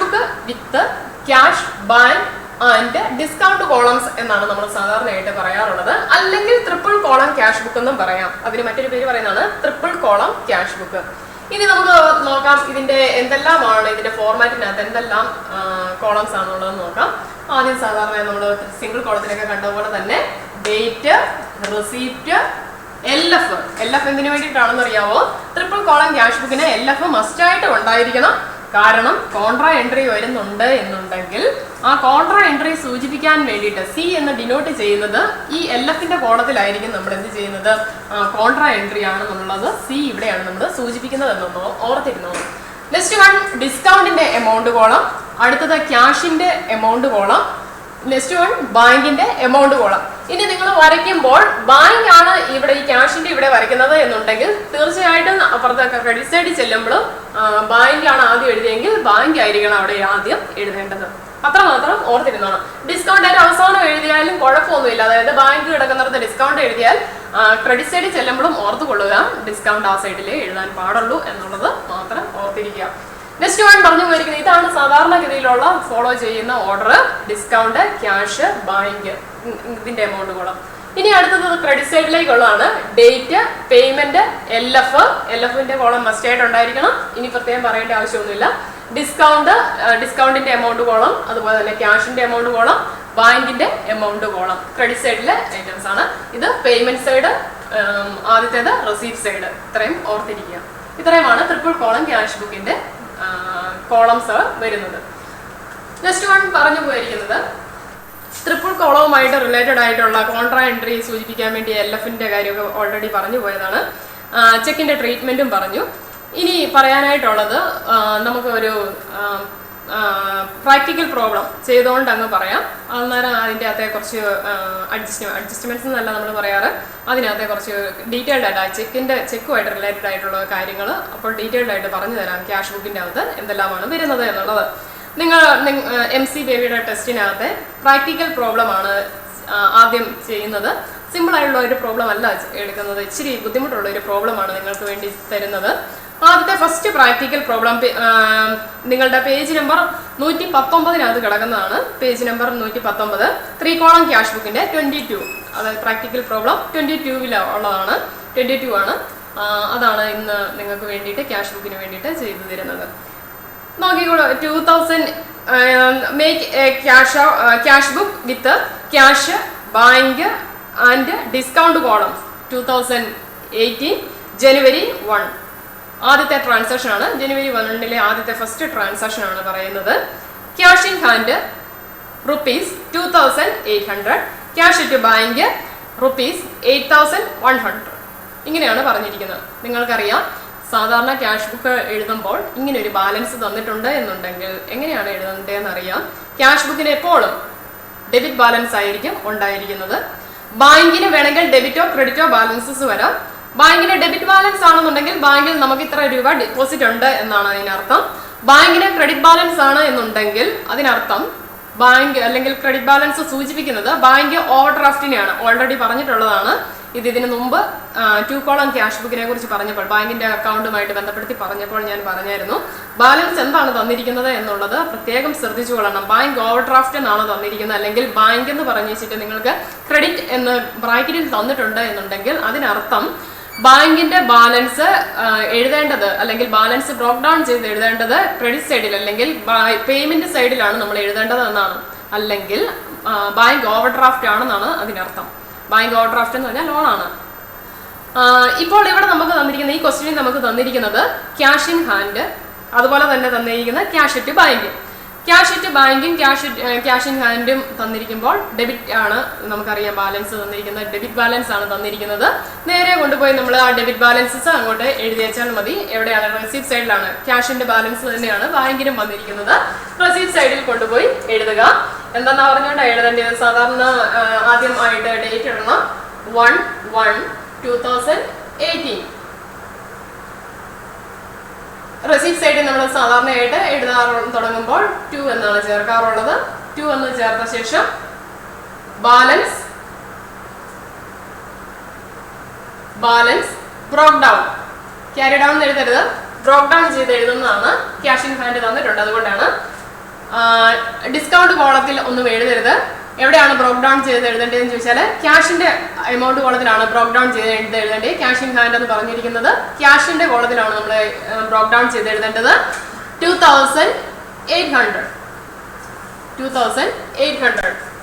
book with cash bank and discount columns എന്നാണ് നമ്മൾ സാധാരണയായിട്ട് പറയാറുള്ളത്. അല്ലെങ്കിൽ ട്രിപ്പിൾ കോളം ക്യാഷ് ബുക്ക് എന്നും പറയാം. അതിന് മറ്റൊരു പേര് പറയുന്നതാണ് ട്രിപ്പിൾ കോളം ക്യാഷ് ബുക്ക്. ഇനി നമുക്ക് നോക്കാം ഇതിന്റെ എന്തെല്ലാമാണ് ഇതിന്റെ ഫോർമാറ്റിനകത്ത് എന്തെല്ലാം കോളംസ് ആണെന്നുള്ളത് നോക്കാം. ആദ്യം സാധാരണ നമ്മൾ സിംഗിൾ കോളത്തിലൊക്കെ കണ്ടതുപോലെ തന്നെ ഡേറ്റ്, റെസീപ്റ്റ്, LF എന്തിനു വേണ്ടിയിട്ടാണെന്ന് അറിയാവോ? ട്രിപ്പിൾ കോളം ക്യാഷ് ബുക്കിന് LF മസ്റ്റായിട്ട് ഉണ്ടായിരിക്കണം. കാരണം കോൺട്രാ എൻട്രി വരുന്നുണ്ട് എന്നുണ്ടെങ്കിൽ ആ കോൺട്രാ എൻട്രി സൂചിപ്പിക്കാൻ വേണ്ടിയിട്ട് C എന്ന് ഡിനോട്ട് ചെയ്യുന്നത് ഈ LFന്റെ കോളത്തിലായിരിക്കും നമ്മൾ എന്ത് ചെയ്യുന്നത്? കോൺട്രാ എൻട്രി ആണെന്നുള്ളത് C ഇവിടെയാണ് നമ്മൾ സൂചിപ്പിക്കുന്നത് എന്നൊന്നോ ഓർത്തിരുന്നോ. നെക്സ്റ്റ് വൺ ഡിസ്കൗണ്ടിന്റെ എമൗണ്ട് കോളം, അടുത്തത് ക്യാഷിന്റെ എമൗണ്ട് കോളം, നെക്സ്റ്റ് വൺ ബാങ്കിന്റെ എമൗണ്ട് കോളം. ഇനി നിങ്ങൾ വരയ്ക്കുമ്പോൾ ബാങ്ക് ആണ് ഇവിടെ ഈ ക്യാഷിന്റെ ഇവിടെ വരയ്ക്കുന്നത് എന്നുണ്ടെങ്കിൽ തീർച്ചയായിട്ടും അപ്പുറത്തെ ക്രെഡിറ്റ് സൈഡിൽ ചെല്ലുമ്പോഴും ബാങ്ക് ആണ് ആദ്യം എഴുതിയെങ്കിൽ ബാങ്ക് ആയിരിക്കണം അവിടെ ആദ്യം എഴുതേണ്ടത്. അത്രമാത്രം ഓർത്തിരുന്നോണം. ഡിസ്കൗണ്ട് ആയിട്ട് അവസാനം എഴുതിയാലും കുഴപ്പമൊന്നുമില്ല. അതായത് ബാങ്ക് കിടക്കുന്നിടത്ത് ഡിസ്കൗണ്ട് എഴുതിയാൽ ക്രെഡിറ്റ് സൈഡിൽ ചെല്ലുമ്പോഴും ഓർത്തുകൊള്ളുക ഡിസ്കൗണ്ട് ആ സൈഡിലേ എഴുതാൻ പാടുള്ളൂ എന്നുള്ളത് മാത്രം ഓർത്തിരിക്കുക. നെക്സ്റ്റ് വൺ പറഞ്ഞു പോയിരിക്കുന്നത് ഇതാണ് സാധാരണഗതിയിലുള്ള ഫോളോ ചെയ്യുന്ന ഓർഡർ: ഡിസ്കൗണ്ട്, ക്യാഷ്, ബാങ്ക്, ഇതിന്റെ എമൗണ്ട് കോളം. ഇനി അടുത്തത് ക്രെഡിറ്റ് സൈഡിലേക്കുള്ളതാണ് ഡേറ്റ്, പേയ്മെന്റ്, LFന്റെ കോളം മസ്റ്റ് ആയിട്ട് ഉണ്ടായിരിക്കണം. ഇനി പ്രത്യേകം പറയേണ്ട ആവശ്യമൊന്നുമില്ല. ഡിസ്കൗണ്ടിന്റെ എമൗണ്ട് കോളം, അതുപോലെ തന്നെ ക്യാഷിന്റെ എമൗണ്ട് കോളം, ബാങ്കിന്റെ എമൗണ്ട് കോളം ക്രെഡിറ്റ് സൈഡിലെ ഐറ്റംസ് ആണ്. ഇത് പേയ്മെന്റ് സൈഡ്, ആദ്യത്തേത് റെസീപ്റ്റ് സൈഡ്. ഇത്രയും ഓർത്തിരിക്കുക. ഇത്രയുമാണ് ട്രിപ്പിൾ കോളം ക്യാഷ് ബുക്കിന്റെ കോളംസ് വരുന്നത്. നെക്സ്റ്റ് വൺ പറഞ്ഞു പോയിരിക്കുന്നത് ട്രിപ്പിൾ കോളവുമായിട്ട് റിലേറ്റഡ് ആയിട്ടുള്ള കോൺട്രാ എൻട്രി സൂചിപ്പിക്കാൻ വേണ്ടി LFന്റെ കാര്യമൊക്കെ ഓൾറെഡി പറഞ്ഞു പോയതാണ്. ചെക്കിന്റെ ട്രീറ്റ്മെന്റും പറഞ്ഞു. ഇനി പറയാനായിട്ടുള്ളത് നമുക്ക് ഒരു പ്രാക്ടിക്കൽ പ്രോബ്ലം ചെയ്തുകൊണ്ട് അങ്ങ് പറയാം. അന്നേരം അതിൻ്റെ അകത്തെ കുറച്ച് അഡ്ജസ്റ്റ്മെന്റ്സ് എന്നല്ല നമ്മൾ പറയാറ്, അതിനകത്തെ കുറച്ച് ഡീറ്റെയിൽഡ് ആയിട്ട് ചെക്കുമായിട്ട് റിലേറ്റഡ് ആയിട്ടുള്ള കാര്യങ്ങൾ അപ്പോൾ ഡീറ്റെയിൽഡ് ആയിട്ട് പറഞ്ഞു തരാം. ക്യാഷ് ബുക്കിൻ്റെ അകത്ത് എന്തെല്ലാമാണ് വരുന്നത് എന്നുള്ളത്. നിങ്ങൾ MC ബേബിയുടെ ടെസ്റ്റിനകത്തെ പ്രാക്ടിക്കൽ പ്രോബ്ലമാണ് ആദ്യം ചെയ്യുന്നത്. സിമ്പിളായിട്ടുള്ള ഒരു പ്രോബ്ലം അല്ല എടുക്കുന്നത്, ഇച്ചിരി ബുദ്ധിമുട്ടുള്ള ഒരു പ്രോബ്ലമാണ് നിങ്ങൾക്ക് വേണ്ടി തരുന്നത്. ആദ്യത്തെ ഫസ്റ്റ് പ്രാക്ടിക്കൽ പ്രോബ്ലം നിങ്ങളുടെ പേജ് നമ്പർ 119 കിടക്കുന്നതാണ്. പേജ് നമ്പർ 119, 3 കോളം ക്യാഷ് ബുക്കിന്റെ 22. അതായത് പ്രാക്ടിക്കൽ പ്രോബ്ലം 22 ഉള്ളതാണ്. 22 ആണ്. അതാണ് ഇന്ന് നിങ്ങൾക്ക് വേണ്ടിയിട്ട് ക്യാഷ് ബുക്കിന് വേണ്ടിയിട്ട് ചെയ്തു തരുന്നത്. നോക്കിക്കോളൂ. 2000 make A cash book with cash, bank and discount columns. 2018 ജനുവരി 1 ആദ്യത്തെ ട്രാൻസാക്ഷൻ ആണ്. ജനുവരി 1 ആദ്യത്തെ ഫസ്റ്റ് ട്രാൻസാക്ഷൻ ആണ് പറയുന്നത്. Cash in hand ₹2800, cash to bank ₹8100. ഇങ്ങനെയാണ് പറഞ്ഞിരിക്കുന്നത്. നിങ്ങൾക്കറിയാം, സാധാരണ ക്യാഷ് ബുക്ക് എഴുതുമ്പോൾ ഇങ്ങനെ ഒരു ബാലൻസ് തന്നിട്ടുണ്ട് എന്നുണ്ടെങ്കിൽ എങ്ങനെയാണ് എഴുതേണ്ടതെന്ന് അറിയാം. ക്യാഷ് ബുക്കിന് എപ്പോഴും ഡെബിറ്റ് ബാലൻസ് ആയിരിക്കും ഉണ്ടായിരിക്കുന്നത്. ബാങ്കിന് വേണമെങ്കിൽ ഡെബിറ്റോ ക്രെഡിറ്റോ ബാലൻസസ് വരാം. ബാങ്കിന് ഡെബിറ്റ് ബാലൻസ് ആണെന്നുണ്ടെങ്കിൽ ബാങ്കിൽ നമുക്ക് ഇത്ര രൂപ ഡെപ്പോസിറ്റ് ഉണ്ട് എന്നാണ് അതിനർത്ഥം. ബാങ്കിന് ക്രെഡിറ്റ് ബാലൻസ് ആണ് എന്നുണ്ടെങ്കിൽ അതിനർത്ഥം ബാങ്ക് അല്ലെങ്കിൽ ക്രെഡിറ്റ് ബാലൻസ് സൂചിപ്പിക്കുന്നത് ബാങ്ക് ഓവർ ഡ്രാഫ്റ്റിനെയാണ്. ഓൾറെഡി പറഞ്ഞിട്ടുള്ളതാണ്. ഇതിന് മുമ്പ് 2 കോളം ക്യാഷ് ബുക്കിനെ കുറിച്ച് പറഞ്ഞപ്പോൾ, ബാങ്കിന്റെ അക്കൗണ്ടുമായിട്ട് ബന്ധപ്പെടുത്തി പറഞ്ഞപ്പോൾ ഞാൻ പറഞ്ഞായിരുന്നു ബാലൻസ് എന്താണ് തന്നിരിക്കുന്നത് എന്നുള്ളത് പ്രത്യേകം ശ്രദ്ധിച്ചു കൊള്ളണം. ബാങ്ക് ഓവർ ഡ്രാഫ്റ്റ് എന്നാണ് തന്നിരിക്കുന്നത്, അല്ലെങ്കിൽ ബാങ്ക് എന്ന് പറഞ്ഞു വെച്ചിട്ട് നിങ്ങൾക്ക് ക്രെഡിറ്റ് എന്ന് ബ്രാക്കറ്റിൽ തന്നിട്ടുണ്ട് എന്നുണ്ടെങ്കിൽ അതിനർത്ഥം ബാങ്കിന്റെ ബാലൻസ് എഴുതേണ്ടത്, അല്ലെങ്കിൽ ബാലൻസ് ബ്രോക്ക് ഡൗൺ ചെയ്ത് എഴുതേണ്ടത് ക്രെഡിറ്റ് സൈഡിൽ അല്ലെങ്കിൽ പേയ്മെന്റ് സൈഡിലാണ് നമ്മൾ എഴുതേണ്ടത് എന്നാണ്. അല്ലെങ്കിൽ ബാങ്ക് ഓവർ ഡ്രാഫ്റ്റ് ആണെന്നാണ് അതിനർത്ഥം. ബാങ്ക് ഓവർ ഡ്രാഫ്റ്റ് എന്ന് പറഞ്ഞാൽ ലോണാണ്. ഇപ്പോൾ ഇവിടെ നമുക്ക് തന്നിരിക്കുന്ന ഈ ക്വസ്റ്റ്യനിൽ നമുക്ക് തന്നിരിക്കുന്നത് ക്യാഷ് ഇൻ ഹാൻഡ്, അതുപോലെ തന്നെ തന്നിരിക്കുന്ന cash to bank. Cash to ബാങ്കും ക്യാഷ് ഇൻ ഹാൻഡും തന്നിരിക്കുമ്പോൾ ഡെബിറ്റ് ആണ്. നമുക്കറിയാം ബാലൻസ് തന്നിരിക്കുന്നത് ഡെബിറ്റ് ബാലൻസ് ആണ് തന്നിരിക്കുന്നത്. നേരെ കൊണ്ടുപോയി നമ്മൾ ആ ഡെബിറ്റ് ബാലൻസസ് അങ്ങോട്ട് എഴുതി വെച്ചാൽ മതി. എവിടെയാണ്? റെസീപ്റ്റ് സൈഡിലാണ്. ക്യാഷിന്റെ ബാലൻസ് തന്നെയാണ് ബാങ്കിനും വന്നിരിക്കുന്നത്. റെസീപ്റ്റ് സൈഡിൽ കൊണ്ടുപോയി എഴുതുക. എന്താണെന്ന് പറഞ്ഞുകൊണ്ടാണ് എഴുതേണ്ടത്? സാധാരണ ആദ്യമായിട്ട് ഡേറ്റ് ഇടണം 1/1/2018. റെസീപ്റ്റ് സൈഡിൽ നമ്മൾ സാധാരണയായിട്ട് തുടങ്ങുമ്പോൾ 2 എന്നാണ് ചേർക്കാറുള്ളത്. 2 എന്ന് ചേർത്ത ശേഷം balance brought down, carry down എഴുതരുത്, ബ്രോക്ക് ഡൗൺ ചെയ്ത് എഴുതുന്നതാണ്. ക്യാഷ് ഇൻ ഹാൻഡ് തന്നിട്ടുണ്ട്, അതുകൊണ്ടാണ്. ഡിസ്കൗണ്ട് കോളത്തിൽ ഒന്നും എഴുതരുത്. എവിടെയാണ് ബ്രോക്ക് ഡൗൺ ചെയ്ത് എഴുതേണ്ടതെന്ന് ചോദിച്ചാൽ ക്യാഷിന്റെ എമൗണ്ട് കോളത്തിലാണ് ബ്രോക്ക് ഡൗൺ ചെയ്ത് എഴുതേണ്ടത്. ക്യാഷ് ഇൻ ഹാൻഡ് എന്ന് പറഞ്ഞിരിക്കുന്നത് ക്യാഷിന്റെ കോളത്തിലാണ് നമ്മൾ ബ്രോക്ക് ഡൗൺ ചെയ്ത് എഴുതേണ്ടത്. 2800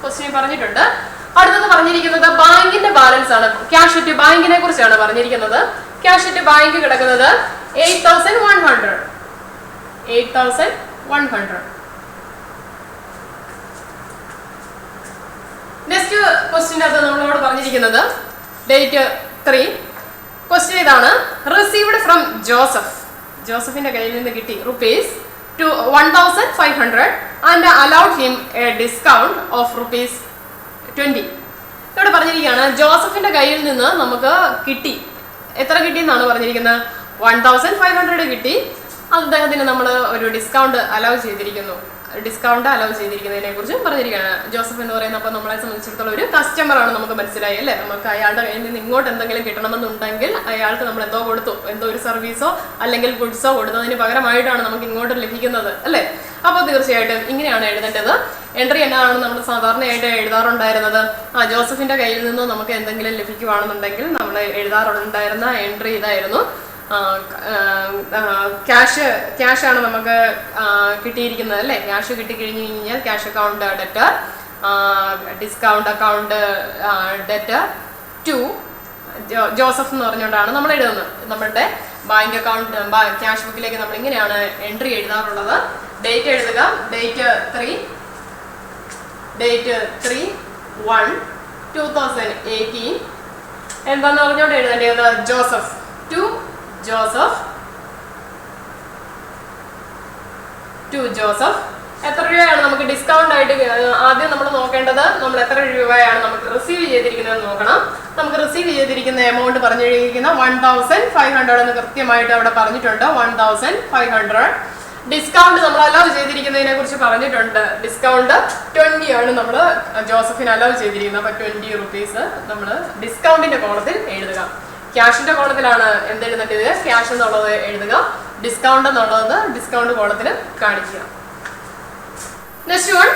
ക്വസ്റ്റ്യൻ പറഞ്ഞിട്ടുണ്ട്. അടുത്തത് പറഞ്ഞിരിക്കുന്നത് ബാങ്കിന്റെ ബാലൻസ് ആണ്. ക്യാഷ് ടു ബാങ്കിനെ കുറിച്ചാണ് പറഞ്ഞിരിക്കുന്നത്. ക്യാഷ് ടു ബാങ്ക് കിടക്കുന്നത് 8100. നെക്സ്റ്റ് ക്വസ്റ്റ്യൻ അത് നമ്മളോട് പറഞ്ഞിരിക്കുന്നത് ഡേറ്റ് 3. ക്വസ്റ്റ്യൻ ഇതാണ്. റിസീവ്ഡ് ഫ്രം ജോസഫിന്റെ കയ്യിൽ നിന്ന് കിട്ടി ₹1,500 and allowed him a discount of ₹20. ഇവിടെ പറഞ്ഞിരിക്കുകയാണ് ജോസഫിന്റെ കയ്യിൽ നിന്ന് നമുക്ക് കിട്ടി. എത്ര കിട്ടി എന്നാണ് പറഞ്ഞിരിക്കുന്നത്? 1,500 കിട്ടി. അദ്ദേഹത്തിന് നമ്മൾ ഒരു ഡിസ്കൗണ്ട് അലൗ ചെയ്തിരിക്കുന്നതിനെ കുറിച്ചും പറഞ്ഞിരിക്കുകയാണ്. ജോസഫ് എന്ന് പറയുന്നത് അപ്പോൾ നമ്മളെ സംബന്ധിച്ചിടത്തോളം ഒരു കസ്റ്റമർ ആണ്. നമുക്ക് മനസ്സിലായി അല്ലേ? നമുക്ക് അയാളുടെ കയ്യിൽ നിന്ന് ഇങ്ങോട്ട് എന്തെങ്കിലും കിട്ടണമെന്നുണ്ടെങ്കിൽ അയാൾക്ക് നമ്മൾ എന്തോ കൊടുത്തു, എന്തോ ഒരു സർവീസോ അല്ലെങ്കിൽ ഗുഡ്സോ കൊടുത്തതിന് പകരമായിട്ടാണ് നമുക്ക് ഇങ്ങോട്ട് ലഭിക്കുന്നത് അല്ലേ? അപ്പോൾ തീർച്ചയായിട്ടും ഇങ്ങനെയാണ് എഴുതേണ്ടത്. എൻട്രി എന്നാണ് നമ്മൾ സാധാരണയായിട്ട് എഴുതാറുണ്ടായിരുന്നത്. ജോസഫിന്റെ കയ്യിൽ നിന്ന് നമുക്ക് എന്തെങ്കിലും ലഭിക്കുകയാണെന്നുണ്ടെങ്കിൽ നമ്മൾ എഴുതാറുണ്ടായിരുന്ന എൻട്രി ഇതായിരുന്നു. ക്യാഷാണ് നമുക്ക് കിട്ടിയിരിക്കുന്നത് അല്ലേ? ക്യാഷ് കിട്ടിക്കഴിഞ്ഞു കഴിഞ്ഞാൽ cash account debtor, discount account debtor to Joseph എന്ന് പറഞ്ഞുകൊണ്ടാണ് നമ്മൾ എഴുതുന്നത്. നമ്മളുടെ ബാങ്ക് അക്കൗണ്ട് ക്യാഷ് ബുക്കിലേക്ക് നമ്മൾ ഇങ്ങനെയാണ് എൻട്രി എഴുതാറുള്ളത്. ഡേറ്റ് എഴുതുക. ഡേറ്റ് 3/1/2018. എന്താന്ന് പറഞ്ഞുകൊണ്ട് എഴുതേണ്ടത്? Joseph to Joseph. എത്ര രൂപയാണ് നമുക്ക് ഡിസ്കൗണ്ട് ആയിട്ട്? ആദ്യം നമ്മൾ നോക്കേണ്ടത് നമ്മൾ എത്ര രൂപയാണ് നമുക്ക് റിസീവ് ചെയ്തിരിക്കുന്നത് നോക്കണം. നമുക്ക് റിസീവ് ചെയ്തിരിക്കുന്ന എമൗണ്ട് പറഞ്ഞിരിക്കുന്ന 1,500 എന്ന് കൃത്യമായിട്ട് അവിടെ പറഞ്ഞിട്ടുണ്ട്. 1,500. ഡിസ്കൗണ്ട് നമ്മൾ അലൗ ചെയ്തിരിക്കുന്നതിനെ കുറിച്ച് പറഞ്ഞിട്ടുണ്ട്. ഡിസ്കൗണ്ട് 20 ആണ് നമ്മൾ ജോസഫിന് അലൗ ചെയ്തിരിക്കുന്നത്. അപ്പൊ ₹20 നമ്മൾ ഡിസ്കൗണ്ടിന്റെ കോളത്തിൽ എഴുതുക. ക്യാഷിന്റെ കോളത്തിലാണ് എന്തെഴുതേണ്ടത്? ക്യാഷ് എന്നുള്ളത് എഴുതുക. ഡിസ്കൗണ്ട് എന്നുള്ളത് ഡിസ്കൗണ്ട് കോളത്തിൽ കാണിക്കുക. നെക്സ്റ്റ് വൺ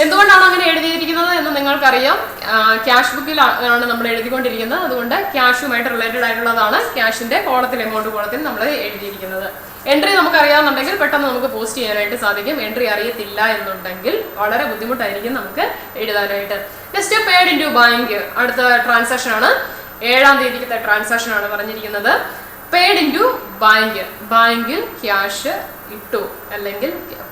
എന്തുകൊണ്ടാണ് അങ്ങനെ എഴുതിയിരിക്കുന്നത് എന്ന് നിങ്ങൾക്കറിയാം. ക്യാഷ് ബുക്കിൽ ആണ് നമ്മൾ എഴുതിക്കൊണ്ടിരിക്കുന്നത്. അതുകൊണ്ട് ക്യാഷുമായിട്ട് റിലേറ്റഡ് ആയിട്ടുള്ളതാണ് ക്യാഷിന്റെ കോളത്തിൽ എമൗണ്ട് കോളത്തിൽ നമ്മൾ എഴുതിയിരിക്കുന്നത്. എൻട്രി നമുക്കറിയാമെന്നുണ്ടെങ്കിൽ പെട്ടെന്ന് നമുക്ക് പോസ്റ്റ് ചെയ്യാനായിട്ട് സാധിക്കും. എൻട്രി അറിയത്തില്ല എന്നുണ്ടെങ്കിൽ വളരെ ബുദ്ധിമുട്ടായിരിക്കും നമുക്ക് എഴുതാനായിട്ട്. Next paid into bank. അടുത്ത ട്രാൻസാക്ഷൻ ആണ്, 7-ാം തീയതിക്കത്തെ ട്രാൻസാക്ഷൻ ആണ് പറഞ്ഞിരിക്കുന്നത്. Paid into bank. ബാങ്കിൽ ക്യാഷ് ഇട്ടു അല്ലെങ്കിൽ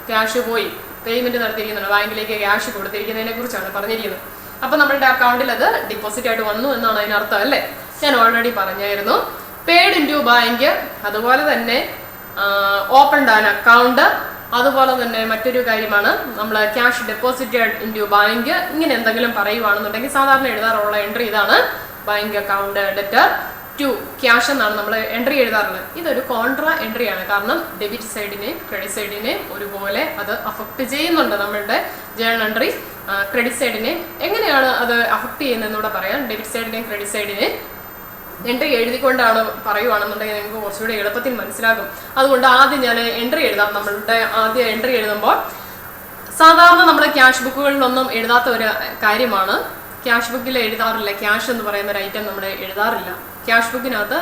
ക്യാഷ് പോയി, പേയ്മെന്റ് നടത്തിയിരിക്കുന്നുണ്ട്, ബാങ്കിലേക്ക് ക്യാഷ് കൊടുത്തിരിക്കുന്നതിനെ കുറിച്ചാണ് പറഞ്ഞിരിക്കുന്നത്. അപ്പൊ നമ്മളുടെ അക്കൗണ്ടിൽ അത് ഡിപ്പോസിറ്റ് ആയിട്ട് വന്നു എന്നാണ് അതിനർത്ഥം അല്ലേ? ഞാൻ ഓൾറെഡി പറഞ്ഞായിരുന്നു. പെയ്ഡ് ഇൻ ടു ബാങ്ക്, അതുപോലെ തന്നെ ഓപ്പൺഡ് ആൻ അക്കൗണ്ട്, അതുപോലെ തന്നെ മറ്റൊരു കാര്യമാണ് നമ്മൾ cash deposited into bank. ഇങ്ങനെ എന്തെങ്കിലും പറയുവാണെന്നുണ്ടെങ്കിൽ സാധാരണ എഴുതാറുള്ള എൻട്രി ഇതാണ്, bank account debtor to cash എന്നാണ് നമ്മൾ എൻട്രി എഴുതാറുള്ളത്. ഇതൊരു കോൺട്രാ എൻട്രിയാണ്. കാരണം ഡെബിറ്റ് സൈഡിനെ ക്രെഡിറ്റ് സൈഡിനെ ഒരുപോലെ അത് അഫക്റ്റ് ചെയ്യുന്നുണ്ട്. നമ്മളുടെ ജേണൽ എൻട്രി ക്രെഡിറ്റ് സൈഡിനെ എങ്ങനെയാണ് അത് അഫക്റ്റ് ചെയ്യുന്നതെന്നൂടെ പറയാം. ഡെബിറ്റ് സൈഡിനെയും ക്രെഡിറ്റ് സൈഡിനെ എൻട്രി എഴുതിക്കൊണ്ടാണ് പറയുവാണെന്നുണ്ടെങ്കിൽ നിങ്ങൾക്ക് കുറച്ചുകൂടി എളുപ്പത്തിൽ മനസ്സിലാകും. അതുകൊണ്ട് ആദ്യം ഞാൻ എൻട്രി എഴുതാം. നമ്മളുടെ ആദ്യം എൻട്രി എഴുതുമ്പോൾ സാധാരണ നമ്മൾ ക്യാഷ് ബുക്കുകളിലൊന്നും എഴുതാത്ത ഒരു കാര്യമാണ്, ക്യാഷ് ബുക്കിൽ എഴുതാറില്ല. ക്യാഷ് എന്ന് പറയുന്ന ഒരു ഐറ്റം നമ്മൾ എഴുതാറില്ല. ക്യാഷ് ബുക്കിനകത്ത്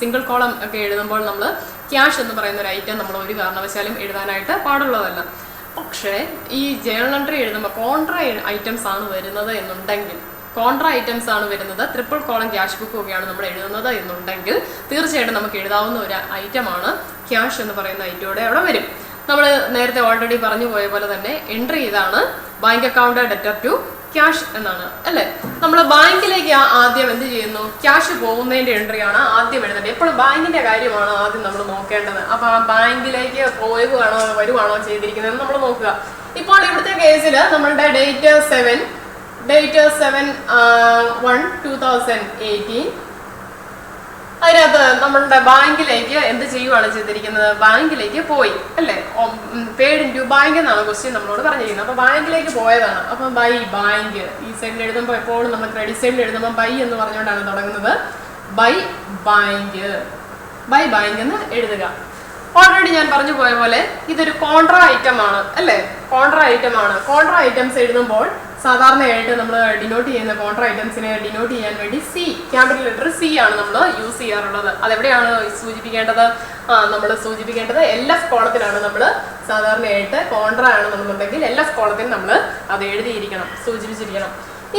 സിംഗിൾ കോളം ഒക്കെ എഴുതുമ്പോൾ നമ്മൾ ക്യാഷ് എന്ന് പറയുന്ന ഒരു ഐറ്റം നമ്മൾ ഒരു കാരണവശാലും എഴുതാനായിട്ട് പാടുള്ളതല്ല. പക്ഷേ ഈ ജേണൽ എൻട്രി എഴുതുമ്പോൾ കോൺട്രാ ഐറ്റംസ് ആണ് വരുന്നത് എന്നുണ്ടെങ്കിൽ, കോൺട്രാ ഐറ്റംസ് ആണ് വരുന്നത്, ട്രിപ്പിൾ കോളം ക്യാഷ് ബുക്ക് ഒക്കെയാണ് നമ്മൾ എഴുതുന്നത് എന്നുണ്ടെങ്കിൽ തീർച്ചയായിട്ടും നമുക്ക് എഴുതാവുന്ന ഒരു ഐറ്റമാണ് ക്യാഷ് എന്ന് പറയുന്ന ഐറ്റോടെ അവിടെ വരും. നമ്മൾ നേരത്തെ ഓൾറെഡി പറഞ്ഞു പോയ പോലെ തന്നെ എൻട്രി ഇതാണ്, bank account debtor to cash എന്നാണ് അല്ലേ? നമ്മൾ ബാങ്കിലേക്ക് ആദ്യം എന്ത് ചെയ്യുന്നു, ക്യാഷ് പോകുന്നതിന്റെ എൻട്രി ആണ് ആദ്യം എഴുതേണ്ടത്. എപ്പോഴും ബാങ്കിന്റെ കാര്യമാണ് ആദ്യം നമ്മൾ നോക്കേണ്ടത്. അപ്പൊ ആ ബാങ്കിലേക്ക് പോവുകയാണോ വരുവാണോ ചെയ്തിരിക്കുന്നത് നമ്മൾ നോക്കുക. ഇപ്പോൾ ഇവിടുത്തെ കേസിൽ നമ്മളുടെ ഡേറ്റ് 7/1/2018 അതിനകത്ത് നമ്മളുടെ ബാങ്കിലേക്ക് എന്ത് ചെയ്യുവാണ് ചെയ്തിരിക്കുന്നത്, ബാങ്കിലേക്ക് പോയി അല്ലേ? പെയ്ഡ് ഇൻ ടു ബാങ്ക് എന്നാണ് ക്വസ്റ്റ്യൻ നമ്മളോട് പറഞ്ഞിരിക്കുന്നത്. അപ്പൊ ബാങ്കിലേക്ക് പോയതാണ്. അപ്പൊ ബൈ ബാങ്ക് ഈ സൈഡിൽ എഴുതുമ്പോൾ എപ്പോഴും നമ്മൾ ക്രെഡിറ്റ് സൈഡിൽ എഴുതുമ്പോൾ ബൈ എന്ന് പറഞ്ഞുകൊണ്ടാണ് തുടങ്ങുന്നത്. ബൈ ബാങ്ക് എന്ന് എഴുതുക. ഓൾറെഡി ഞാൻ പറഞ്ഞു പോയ പോലെ ഇതൊരു കോൺട്രാ ഐറ്റം ആണ് അല്ലേ? കോൺട്രാ ഐറ്റംസ് എഴുതുമ്പോൾ സാധാരണയായിട്ട് നമ്മൾ ഡിനോട്ട് ചെയ്യുന്ന കോൺട്രാ ഐറ്റംസിനെ ഡിനോട്ട് ചെയ്യാൻ വേണ്ടി സി, ക്യാപിറ്റൽ ലെറ്റർ സി ആണ് നമ്മൾ യൂസ് ചെയ്യാറുള്ളത്. അതെവിടെയാണ് സൂചിപ്പിക്കേണ്ടത്? നമ്മൾ സൂചിപ്പിക്കേണ്ടത് LF കോളത്തിലാണ്. നമ്മൾ സാധാരണയായിട്ട് കോൺട്രാ ആണെന്നുണ്ടെങ്കിൽ LF കോളത്തിൽ നമ്മൾ അത് എഴുതിയിരിക്കണം, സൂചിപ്പിച്ചിരിക്കണം.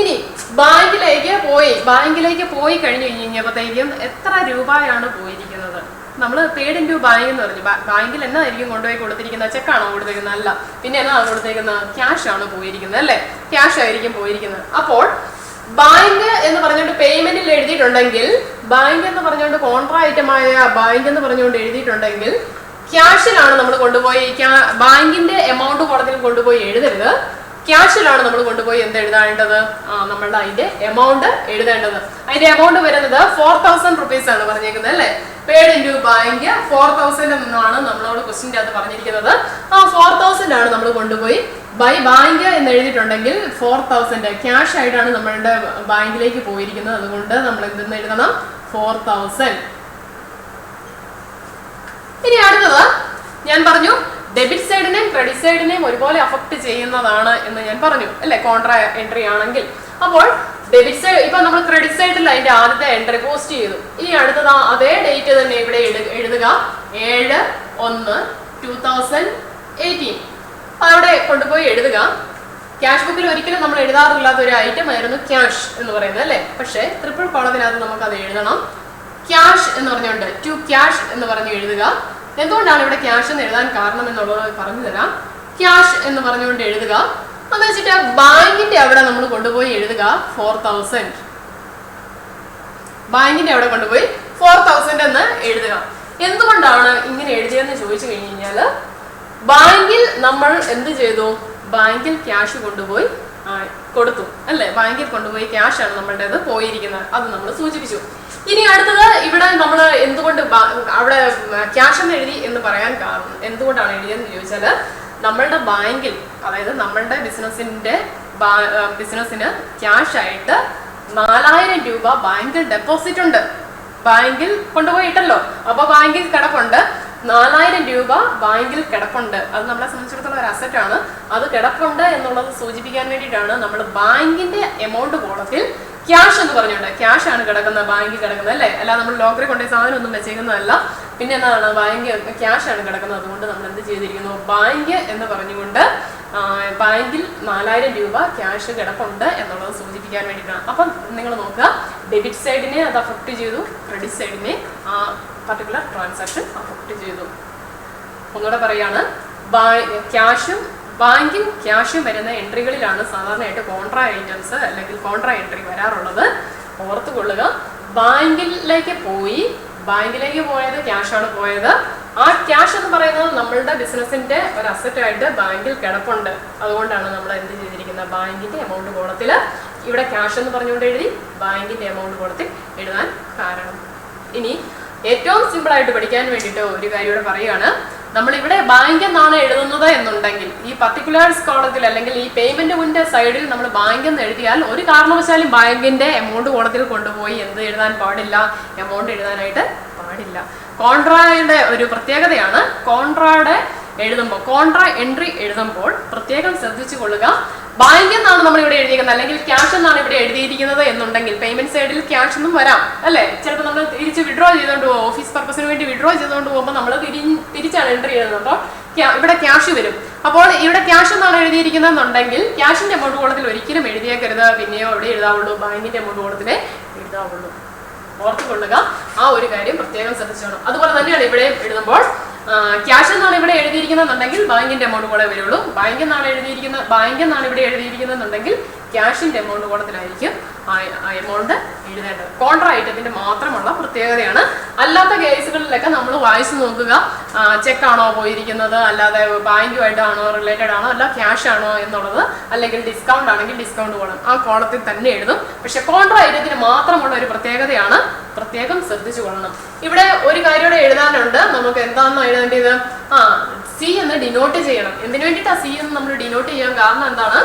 ഇനി ബാങ്കിലേക്ക് പോയി കഴിഞ്ഞു കഴിഞ്ഞപ്പോഴത്തേക്കും എത്ര രൂപയാണ് പോയിരിക്കുന്നത്? നമ്മൾ പെയ്ഡ് ഇൻ ടു ബാങ്ക് എന്ന് പറഞ്ഞു. ബാങ്കിൽ എന്നായിരിക്കും കൊണ്ടുപോയി കൊടുത്തിരിക്കുന്നത്? ചെക്കാണോ കൊടുത്തേക്കുന്നത്? അല്ല, പിന്നെ എന്നാണ് കൊടുത്തേക്കുന്നത്? ക്യാഷ് ആണ് പോയിരിക്കുന്നത് അല്ലേ? ക്യാഷ് ആയിരിക്കും പോയിരിക്കുന്നത്. അപ്പോൾ ബാങ്ക് എന്ന് പറഞ്ഞുകൊണ്ട് പേയ്മെന്റിൽ എഴുതിയിട്ടുണ്ടെങ്കിൽ, ബാങ്ക് എന്ന് പറഞ്ഞുകൊണ്ട് കോൺട്രാ ഐറ്റമായ ബാങ്ക് എന്ന് പറഞ്ഞുകൊണ്ട് എഴുതിയിട്ടുണ്ടെങ്കിൽ ക്യാഷിലാണ് നമ്മൾ കൊണ്ടുപോയി, ബാങ്കിന്റെ എമൗണ്ട് കോളത്തിൽ കൊണ്ടുപോയി എഴുതരുത്. ക്യാഷിലാണ് നമ്മൾ കൊണ്ടുപോയി എന്ത് എഴുതേണ്ടത്? നമ്മളുടെ അതിന്റെ എമൗണ്ട് എഴുതേണ്ടത്. അതിന്റെ എമൗണ്ട് വരുന്നത് 4000 rupees ആണ് പറഞ്ഞേക്കുന്നത് അല്ലേ? പെയ്ഡ് ഇൻ ടു ബാങ്ക് 4000 എന്നാണ് നമ്മളോട് ക്വസ്റ്റ്യൻ്റെ അകത്ത് പറഞ്ഞിരിക്കുന്നത്. ആ 4000 ആണ് നമ്മൾ കൊണ്ടുപോയി ബൈ ബാങ്ക് എന്ന് എഴുതിയിട്ടുണ്ടെങ്കിൽ 4000 ക്യാഷ് ആയിട്ടാണ് നമ്മളുടെ ബാങ്കിലേക്ക് പോയിരിക്കുന്നത്. അതുകൊണ്ട് നമ്മൾ എന്തെന്ന് എഴുതണം? 4000. ഇനി അടുത്തത് ഞാൻ പറഞ്ഞു ഡെബിറ്റ് സൈഡിനെയും ക്രെഡിറ്റ് സൈഡിനെയും ഒരുപോലെ അഫക്ട് ചെയ്യുന്നതാണ് എന്ന് ഞാൻ പറഞ്ഞു അല്ലെ, കോൺട്രാ എൻട്രി ആണെങ്കിൽ. അപ്പോൾ ഡെബിറ്റ് സൈഡ് ഇപ്പൊ നമ്മൾ ക്രെഡിറ്റ് സൈഡിൽ അതിന്റെ ആദ്യത്തെ എൻട്രി പോസ്റ്റ് ചെയ്തു. ഇനി അടുത്തത് അതേ ഡേറ്റ് തന്നെ ഇവിടെ എഴുതുക, 7/1/2018 അവിടെ കൊണ്ടുപോയി എഴുതുക. ക്യാഷ് ബുക്കിൽ ഒരിക്കലും നമ്മൾ എഴുതാറില്ലാത്ത ഒരു ഐറ്റം ആയിരുന്നു ക്യാഷ് എന്ന് പറയുന്നത് അല്ലേ? പക്ഷേ ട്രിപ്പിൾ കോളത്തിനകത്ത് നമുക്ക് അത് എഴുതണം. ക്യാഷ് എന്ന് പറഞ്ഞുകൊണ്ട് ടു ക്യാഷ് എന്ന് പറഞ്ഞ് എഴുതുക. എന്തുകൊണ്ടാണ് ഇവിടെ ക്യാഷ് എന്ന് എഴുതാൻ കാരണം എന്നുള്ളത് പറഞ്ഞു തരാം. ക്യാഷ് എന്ന് പറഞ്ഞുകൊണ്ട് എഴുതുക എന്ന് വെച്ചിട്ട് ബാങ്കിന്റെ അവിടെ നമ്മൾ കൊണ്ടുപോയി എഴുതുക 4000. ബാങ്കിന്റെ അവിടെ കൊണ്ടുപോയി 4000 എന്ന് എഴുതുക. എന്തുകൊണ്ടാണ് ഇങ്ങനെ എഴുതിയെന്ന് ചോദിച്ചു കഴിഞ്ഞാൽ, ബാങ്കിൽ നമ്മൾ എന്ത് ചെയ്തു? ബാങ്കിൽ ക്യാഷ് കൊണ്ടുപോയി കൊടുത്തു അല്ലെ? ബാങ്കിൽ കൊണ്ടുപോയി ക്യാഷ് ആണ് നമ്മളുടേത് പോയിരിക്കുന്നത്. അത് നമ്മൾ സൂചിപ്പിച്ചു. ഇനി അടുത്തത് ഇവിടെ നമ്മൾ എന്തുകൊണ്ട് അവിടെ ക്യാഷ് എന്ന് എഴുതി എന്ന് പറയാൻ കാരണം, എന്തുകൊണ്ടാണ് എഴുതിയെന്ന് ചോദിച്ചാൽ, നമ്മളുടെ ബാങ്കിൽ, അതായത് നമ്മളുടെ ബിസിനസ്സിന് ക്യാഷ് ആയിട്ട് 4000 രൂപ ബാങ്കിൽ ഡെപ്പോസിറ്റ് ഉണ്ട്. ബാങ്കിൽ കൊണ്ടുപോയിട്ടല്ലോ, അപ്പൊ ബാങ്കിൽ കിടപ്പുണ്ട്. 4000 രൂപ ബാങ്കിൽ കിടപ്പുണ്ട്. അത് നമ്മളെ സംബന്ധിച്ചിടത്തോളം ഒരു അസറ്റാണ്. അത് കിടപ്പുണ്ട് എന്നുള്ളത് സൂചിപ്പിക്കാൻ വേണ്ടിയിട്ടാണ് നമ്മൾ ബാങ്കിന്റെ എമൗണ്ട് കോളത്തിൽ ക്യാഷ് എന്ന് പറഞ്ഞുകൊണ്ട്, ക്യാഷ് ആണ് കിടക്കുന്നത്, ബാങ്കിൽ കിടക്കുന്നത് അല്ലേ, അല്ല നമ്മൾ ലോക്കറി കൊണ്ടുപോയി സാധനം ഒന്നും വെച്ചേക്കുന്നതല്ല. പിന്നെ എന്താണ്, ബാങ്ക് ക്യാഷ് ആണ് കിടക്കുന്നത്. അതുകൊണ്ട് നമ്മൾ എന്ത് ചെയ്തിരിക്കുന്നു, ബാങ്ക് എന്ന് പറഞ്ഞുകൊണ്ട് ബാങ്കിൽ 4000 രൂപ ക്യാഷ് കിടപ്പുണ്ട് എന്നുള്ളത് സൂചിപ്പിക്കാൻ വേണ്ടിയിട്ടാണ്. അപ്പം നിങ്ങൾ നോക്കുക, ഡെബിറ്റ് സൈഡിനെ അത് അഫക്റ്റ് ചെയ്തു, ക്രെഡിറ്റ് സൈഡിനെ ആ പർട്ടിക്കുലർ ട്രാൻസാക്ഷൻ അഫക്റ്റ് ചെയ്തു. ഒന്നുകൂടെ പറയാണ്, ബാങ്കും ക്യാഷും വരുന്ന എൻട്രികളിലാണ് സാധാരണയായിട്ട് കോൺട്രാ ഐറ്റംസ് അല്ലെങ്കിൽ കോൺട്രാ എൻട്രി വരാറുള്ളത്. ഓർത്തു കൊള്ളുക, ബാങ്കിലേക്ക് പോയത് ക്യാഷാണ് പോയത്. ആ ക്യാഷ് എന്ന് പറയുന്നത് നമ്മളുടെ ബിസിനസിന്റെ ഒരു അസറ്റായിട്ട് ബാങ്കിൽ കിടപ്പുണ്ട്. അതുകൊണ്ടാണ് നമ്മൾ എന്ത് ചെയ്തിരിക്കുന്നത്, ബാങ്കിന്റെ എമൗണ്ട് കോളത്തിൽ ഇവിടെ ക്യാഷ് എന്ന് പറഞ്ഞുകൊണ്ട് എഴുതി, ബാങ്കിന്റെ എമൗണ്ട് കോളത്തിൽ എഴുതാൻ കാരണം. ഇനി ഏറ്റവും സിമ്പിൾ ആയിട്ട് പഠിക്കാൻ വേണ്ടിയിട്ട് ഒരു കാര്യം ഇവിടെ പറയുകയാണ്. നമ്മളിവിടെ ബാങ്ക് എന്നാണ് എഴുതുന്നത് എന്നുണ്ടെങ്കിൽ ഈ പർട്ടിക്കുലേഴ്സ് കോളത്തിൽ അല്ലെങ്കിൽ ഈ പേയ്മെന്റിന്റെ സൈഡിൽ നമ്മൾ ബാങ്ക് എന്ന് എഴുതിയാൽ ഒരു കാരണവശാലും ബാങ്കിന്റെ എമൗണ്ട് കോളത്തിൽ കൊണ്ടുപോയി എന്ത് എഴുതാൻ പാടില്ല, എമൗണ്ട് എഴുതാനായിട്ട് പാടില്ല. കോൺട്രായുടെ ഒരു പ്രത്യേകതയാണ്, കോൺട്രാ എൻട്രി എഴുതുമ്പോൾ പ്രത്യേകം ശ്രദ്ധിച്ചു കൊള്ളുക. ബാങ്ക് എന്നാണ് നമ്മൾ ഇവിടെ എഴുതിയിരിക്കുന്നത് അല്ലെങ്കിൽ ക്യാഷ് എന്നാണ് ഇവിടെ എഴുതിയിരിക്കുന്നത് എന്നുണ്ടെങ്കിൽ പേയ്മെന്റ് സൈഡിൽ ക്യാഷ് ഒന്നും വരാം അല്ലേ. ചിലപ്പോൾ നമ്മൾ തിരിച്ച് വിഡ്രോ ചെയ്തുകൊണ്ട് പോകും, ഓഫീസ് പർപ്പസിന് വേണ്ടി വിഡ്രോ ചെയ്തുകൊണ്ട് പോകുമ്പോൾ നമ്മൾ തിരിച്ചാണ് എൻട്രി ചെയ്യുന്നത്. അപ്പോൾ ഇവിടെ ക്യാഷ് വരും. അപ്പോൾ ഇവിടെ ക്യാഷ് എന്നാണ് എഴുതിയിരിക്കുന്നത് എന്നുണ്ടെങ്കിൽ ക്യാഷിന്റെ എമൗണ്ട് കോളത്തിൽ ഒരിക്കലും എഴുതിയേക്കരുത്. പിന്നെയോ എവിടെ എഴുതാവുള്ളൂ, ബാങ്കിന്റെ എമൗണ്ട് കോളത്തിലെ എഴുതാവുള്ളൂ. ഓർത്തുകൊള്ളുക, ആ ഒരു കാര്യം പ്രത്യേകം ശ്രദ്ധിച്ചോണം. അതുപോലെ തന്നെയാണ് ഇവിടെ എഴുതുമ്പോൾ ക്യാഷ് എന്നാണ് ഇവിടെ എഴുതിയിരിക്കുന്നുണ്ടെങ്കിൽ ബാങ്കിന്റെ എമൗണ്ട് കോളേ വരുള്ളൂ. ബാങ്ക് എന്നാണ് ഇവിടെ എഴുതിയിരിക്കുന്നുണ്ടെങ്കിൽ ക്യാഷിന്റെ എമൗണ്ട് കോളത്തിലായിരിക്കും ആ എമൗണ്ട് എഴുതേണ്ടത്. കോൺട്രാ ഐറ്റത്തിന്റെ മാത്രമുള്ള പ്രത്യേകതയാണ്. അല്ലാത്ത കേസുകളിലൊക്കെ നമ്മൾ വായിച്ചു നോക്കുക, ചെക്കാണോ പോയിരിക്കുന്നത്, അല്ലാതെ ബാങ്കുമായിട്ടാണോ റിലേറ്റഡ് ആണോ, അല്ല ക്യാഷ് ആണോ എന്നുള്ളത്, അല്ലെങ്കിൽ ഡിസ്കൗണ്ട് ആണെങ്കിൽ ഡിസ്കൗണ്ട് കോളം ആ കോളത്തിൽ തന്നെ എഴുതും. പക്ഷെ കോൺട്രാ ഐറ്റത്തിന് മാത്രമുള്ള ഒരു പ്രത്യേകതയാണ്, പ്രത്യേകം ശ്രദ്ധിച്ചു കൊള്ളണം. ഇവിടെ ഒരു കാര്യം എഴുതാനുണ്ട്. നമുക്ക് എന്താണെന്ന് എഴുതേണ്ടത്, സി എന്ന് ഡിനോട്ട് ചെയ്യണം. എന്തിനു വേണ്ടിയിട്ടാണ് സി എന്ന് നമ്മൾ ഡിനോട്ട് ചെയ്യാൻ കാരണം എന്താണ്,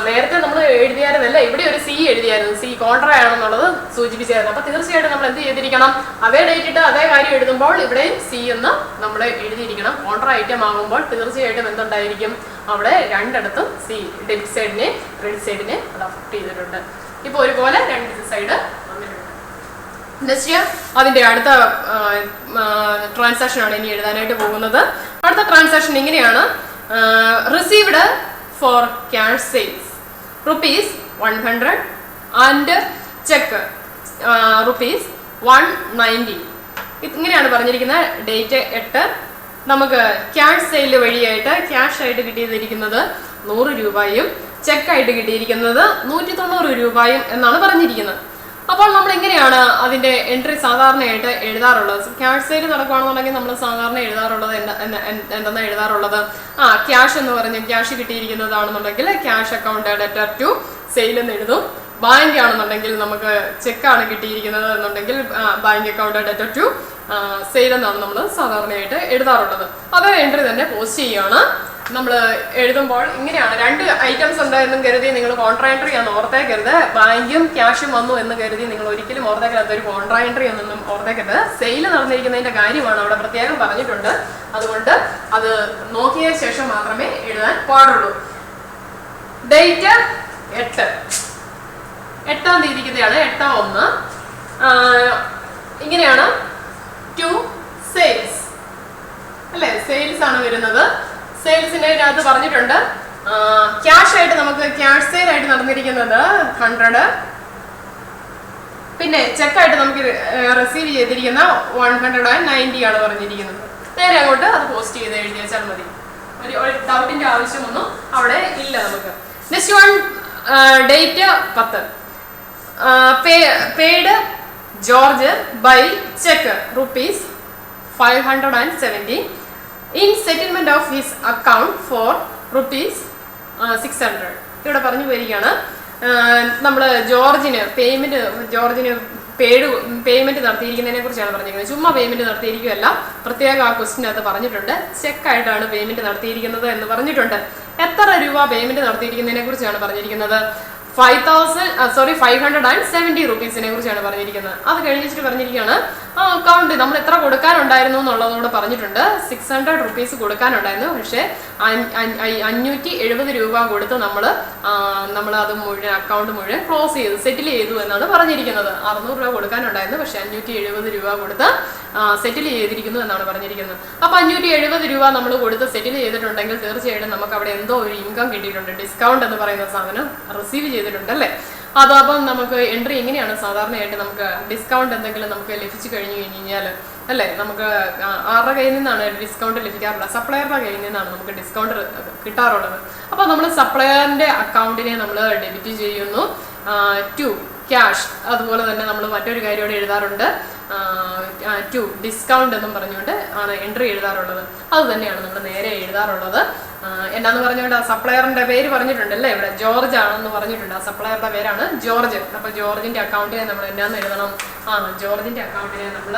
നേരത്തെ നമ്മൾ എഴുതിയായിരുന്നല്ല, ഇവിടെ ഒരു സി എഴുതിയായിരുന്നു, സി കോൺട്രാ ആണെന്നുള്ളത് സൂചിപ്പിച്ചായിരുന്നു. അപ്പൊ തീർച്ചയായിട്ടും നമ്മൾ എന്ത് ചെയ്തിരിക്കണം, അതേ ഡേറ്റ് ഇട്ട് അതേ കാര്യം എഴുതുമ്പോൾ ഇവിടെയും സി എന്ന് നമ്മൾ എഴുതിയിരിക്കണം. കോൺട്രാ ഐറ്റം ആകുമ്പോൾ തീർച്ചയായിട്ടും എന്തുണ്ടായിരിക്കും, അവിടെ രണ്ടിടത്തും സി, ഡെബിറ്റ് സൈഡിനെ ക്രെഡിറ്റ് സൈഡിനെ അത് അഫക്ട് ചെയ്തിട്ടുണ്ട്. ഇപ്പൊ ഒരുപോലെ രണ്ട് സൈഡ് വന്നിട്ടുണ്ട്. നെക്സ്റ്റ് അതിന്റെ അടുത്ത ട്രാൻസാക്ഷൻ ആണ് ഇനി എഴുതാനായിട്ട് പോകുന്നത്. അടുത്ത ട്രാൻസാക്ഷൻ ഇങ്ങനെയാണ്, received for cash sales ₹100 and check ₹190. ഇങ്ങനെയാണ് പറഞ്ഞിരിക്കുന്നത്. ഡേറ്റ് 8. നമുക്ക് ക്യാഷ് സെയിൽ വഴിയായിട്ട് ക്യാഷ് ആയിട്ട് കിട്ടിയിരിക്കുന്നത് 100 രൂപയും ചെക്കായിട്ട് കിട്ടിയിരിക്കുന്നത് 190 രൂപയും എന്നാണ് പറഞ്ഞിരിക്കുന്നത്. അപ്പോൾ നമ്മൾ എങ്ങനെയാണ് അതിന്റെ എൻട്രി സാധാരണയായിട്ട് എഴുതാറുള്ളത്? ക്യാഷ് സെയിൽ നടക്കുകയാണെന്നുണ്ടെങ്കിൽ നമ്മൾ സാധാരണ എഴുതാറുള്ളത് എന്തെന്നാ എഴുതാറുള്ളത്, ക്യാഷ് എന്ന് പറഞ്ഞ് ക്യാഷ് കിട്ടിയിരിക്കുന്നതാണെന്നുണ്ടെങ്കിൽ cash account debtor to sale എന്ന് എഴുതും. ബാങ്ക് ആണെന്നുണ്ടെങ്കിൽ നമുക്ക് ചെക്കാണ് കിട്ടിയിരിക്കുന്നത് എന്നുണ്ടെങ്കിൽ bank account debtor to sale എന്നാണ് നമ്മൾ സാധാരണയായിട്ട് എഴുതാറുള്ളത്. അതേ എൻട്രി തന്നെ പോസ്റ്റ് ചെയ്യുകയാണ്. നമ്മൾ എഴുതുമ്പോൾ ഇങ്ങനെയാണ്, രണ്ട് ഐറ്റംസ് ഉണ്ട് എന്നും കരുതി നിങ്ങൾ കോൺട്രാ എൻട്രി ആണെന്ന് ഓർത്തേക്കരുത്. ബാങ്കും ക്യാഷും വന്നു എന്ന് കരുതി നിങ്ങൾ ഒരിക്കലും ഓർത്തേക്കരുത് ഒരു കോൺട്രാ എൻട്രി എന്നൊന്നും ഓർത്തേക്കരുത്. സെയിൽ നടന്നിരിക്കുന്നതിന്റെ കാര്യമാണ് അവിടെ പ്രത്യേകം പറഞ്ഞിട്ടുണ്ട്. അതുകൊണ്ട് അത് നോക്കിയ ശേഷം മാത്രമേ എഴുതാൻ പാടുള്ളൂ. ഡേറ്റ് 8-ാം തീയതിക്കത്തെയാണ്, 8-1. ഇങ്ങനെയാണ് ടു സെയിൽസ് അല്ലെ, സെയിൽസ് ആണ് വരുന്നത്. സെയിൽസിന്റെ അത് പറഞ്ഞിട്ടുണ്ട്. ക്യാഷ് ആയിട്ട് നമുക്ക് ക്യാഷ് സെയിൽ ആയിട്ട് നടന്നിരിക്കുന്നത് 100, പിന്നെ ചെക്കായിട്ട് നമുക്ക് റിസീവ് ചെയ്തിരിക്കുന്ന 190 ആണ് പറഞ്ഞിരിക്കുന്നത്. നേരെ അങ്ങോട്ട് അത് പോസ്റ്റ് ചെയ്ത് എഴുതി വെച്ചാൽ മതി. ഒരു ഡൗട്ടിന്റെ ആവശ്യമൊന്നും അവിടെ ഇല്ല നമുക്ക്. Next one, date 10. Paid George by cheque ₹570 in settlement of his account for ₹600. ഇവിടെ പറഞ്ഞു വരികയാണ്, നമ്മൾ ജോർജിന് പേയ്മെന്റ് നടത്തിയിരിക്കുന്നതിനെ കുറിച്ചാണ് പറഞ്ഞിരിക്കുന്നത്. ചുമ്മാ പേയ്മെന്റ് നടത്തിയിരിക്കുകയല്ല, പ്രത്യേകം ആ ക്വസ്റ്റിനകത്ത് പറഞ്ഞിട്ടുണ്ട്. ചെക്കായിട്ടാണ് പേയ്മെന്റ് നടത്തിയിരിക്കുന്നത് എന്ന് പറഞ്ഞിട്ടുണ്ട്. എത്ര രൂപ പേയ്മെന്റ് നടത്തിയിരിക്കുന്നതിനെ കുറിച്ചാണ് പറഞ്ഞിരിക്കുന്നത്, 570 rupeesനെ കുറിച്ചാണ് പറഞ്ഞിരിക്കുന്നത്. അത് കഴിഞ്ഞിട്ട് പറഞ്ഞിരിക്കുകയാണ് ആ അക്കൗണ്ട് നമ്മൾ എത്ര കൊടുക്കാനുണ്ടായിരുന്നു എന്നുള്ളതോട് പറഞ്ഞിട്ടുണ്ട്. 600 rupees കൊടുക്കാനുണ്ടായിരുന്നു. പക്ഷേ 570 രൂപ കൊടുത്ത് നമ്മൾ അത് മുഴുവൻ അക്കൗണ്ട് മുഴുവൻ ക്ലോസ് ചെയ്തു, സെറ്റിൽ ചെയ്തു എന്നാണ് പറഞ്ഞിരിക്കുന്നത്. 600 രൂപ കൊടുക്കാനുണ്ടായിരുന്നു, പക്ഷേ 570 രൂപ കൊടുത്ത് സെറ്റിൽ ചെയ്തിരിക്കുന്നു എന്നാണ് പറഞ്ഞിരിക്കുന്നത്. അപ്പോൾ 570 രൂപ നമ്മൾ കൊടുത്ത് സെറ്റിൽ ചെയ്തിട്ടുണ്ടെങ്കിൽ തീർച്ചയായിട്ടും നമുക്ക് അവിടെ എന്തോ ഒരു ഇൻകം കിട്ടിയിട്ടുണ്ട്, ഡിസ്കൗണ്ട് എന്ന് പറയുന്ന സാധനം റിസീവ് ചെയ്തിട്ടുണ്ട് അല്ലേ. അതപ്പം നമുക്ക് എൻട്രി എങ്ങനെയാണ് സാധാരണയായിട്ട് നമുക്ക് ഡിസ്കൗണ്ട് എന്തെങ്കിലും നമുക്ക് ലഭിച്ചു കഴിഞ്ഞു കഴിഞ്ഞാൽ അല്ലേ, നമുക്ക് ആരുടെ കയ്യിൽ നിന്നാണ് ഡിസ്കൗണ്ട് ലഭിക്കാറുള്ളത്? സപ്ലയറുടെ കയ്യിൽ നിന്നാണ് നമുക്ക് ഡിസ്കൗണ്ട് കിട്ടാറുള്ളത്. അപ്പോൾ നമ്മൾ സപ്ലയറിൻ്റെ അക്കൗണ്ടിനെ നമ്മൾ ഡെബിറ്റ് ചെയ്യുന്നു ടു ക്യാഷ്. അതുപോലെ തന്നെ നമ്മൾ മറ്റൊരു കാര്യം ഇവിടെ എഴുതാറുണ്ട്, ടു ഡിസ്കൗണ്ട് എന്നും പറഞ്ഞുകൊണ്ട് ആണ് എൻട്രി എഴുതാറുള്ളത്. അത് തന്നെയാണ് നമ്മൾ നേരെ എഴുതാറുള്ളത്. എന്നാന്ന് പറഞ്ഞുകൊണ്ട് ആ സപ്ലയറിന്റെ പേര് പറഞ്ഞിട്ടുണ്ടല്ലേ, ഇവിടെ ജോർജ് ആണെന്ന് പറഞ്ഞിട്ടുണ്ട്. ആ സപ്ലയറുടെ പേരാണ് ജോർജ്. അപ്പോൾ ജോർജിന്റെ അക്കൗണ്ടിനെ നമ്മൾ എന്നാന്ന് എഴുതണം? ജോർജിന്റെ അക്കൗണ്ടിനെ നമ്മൾ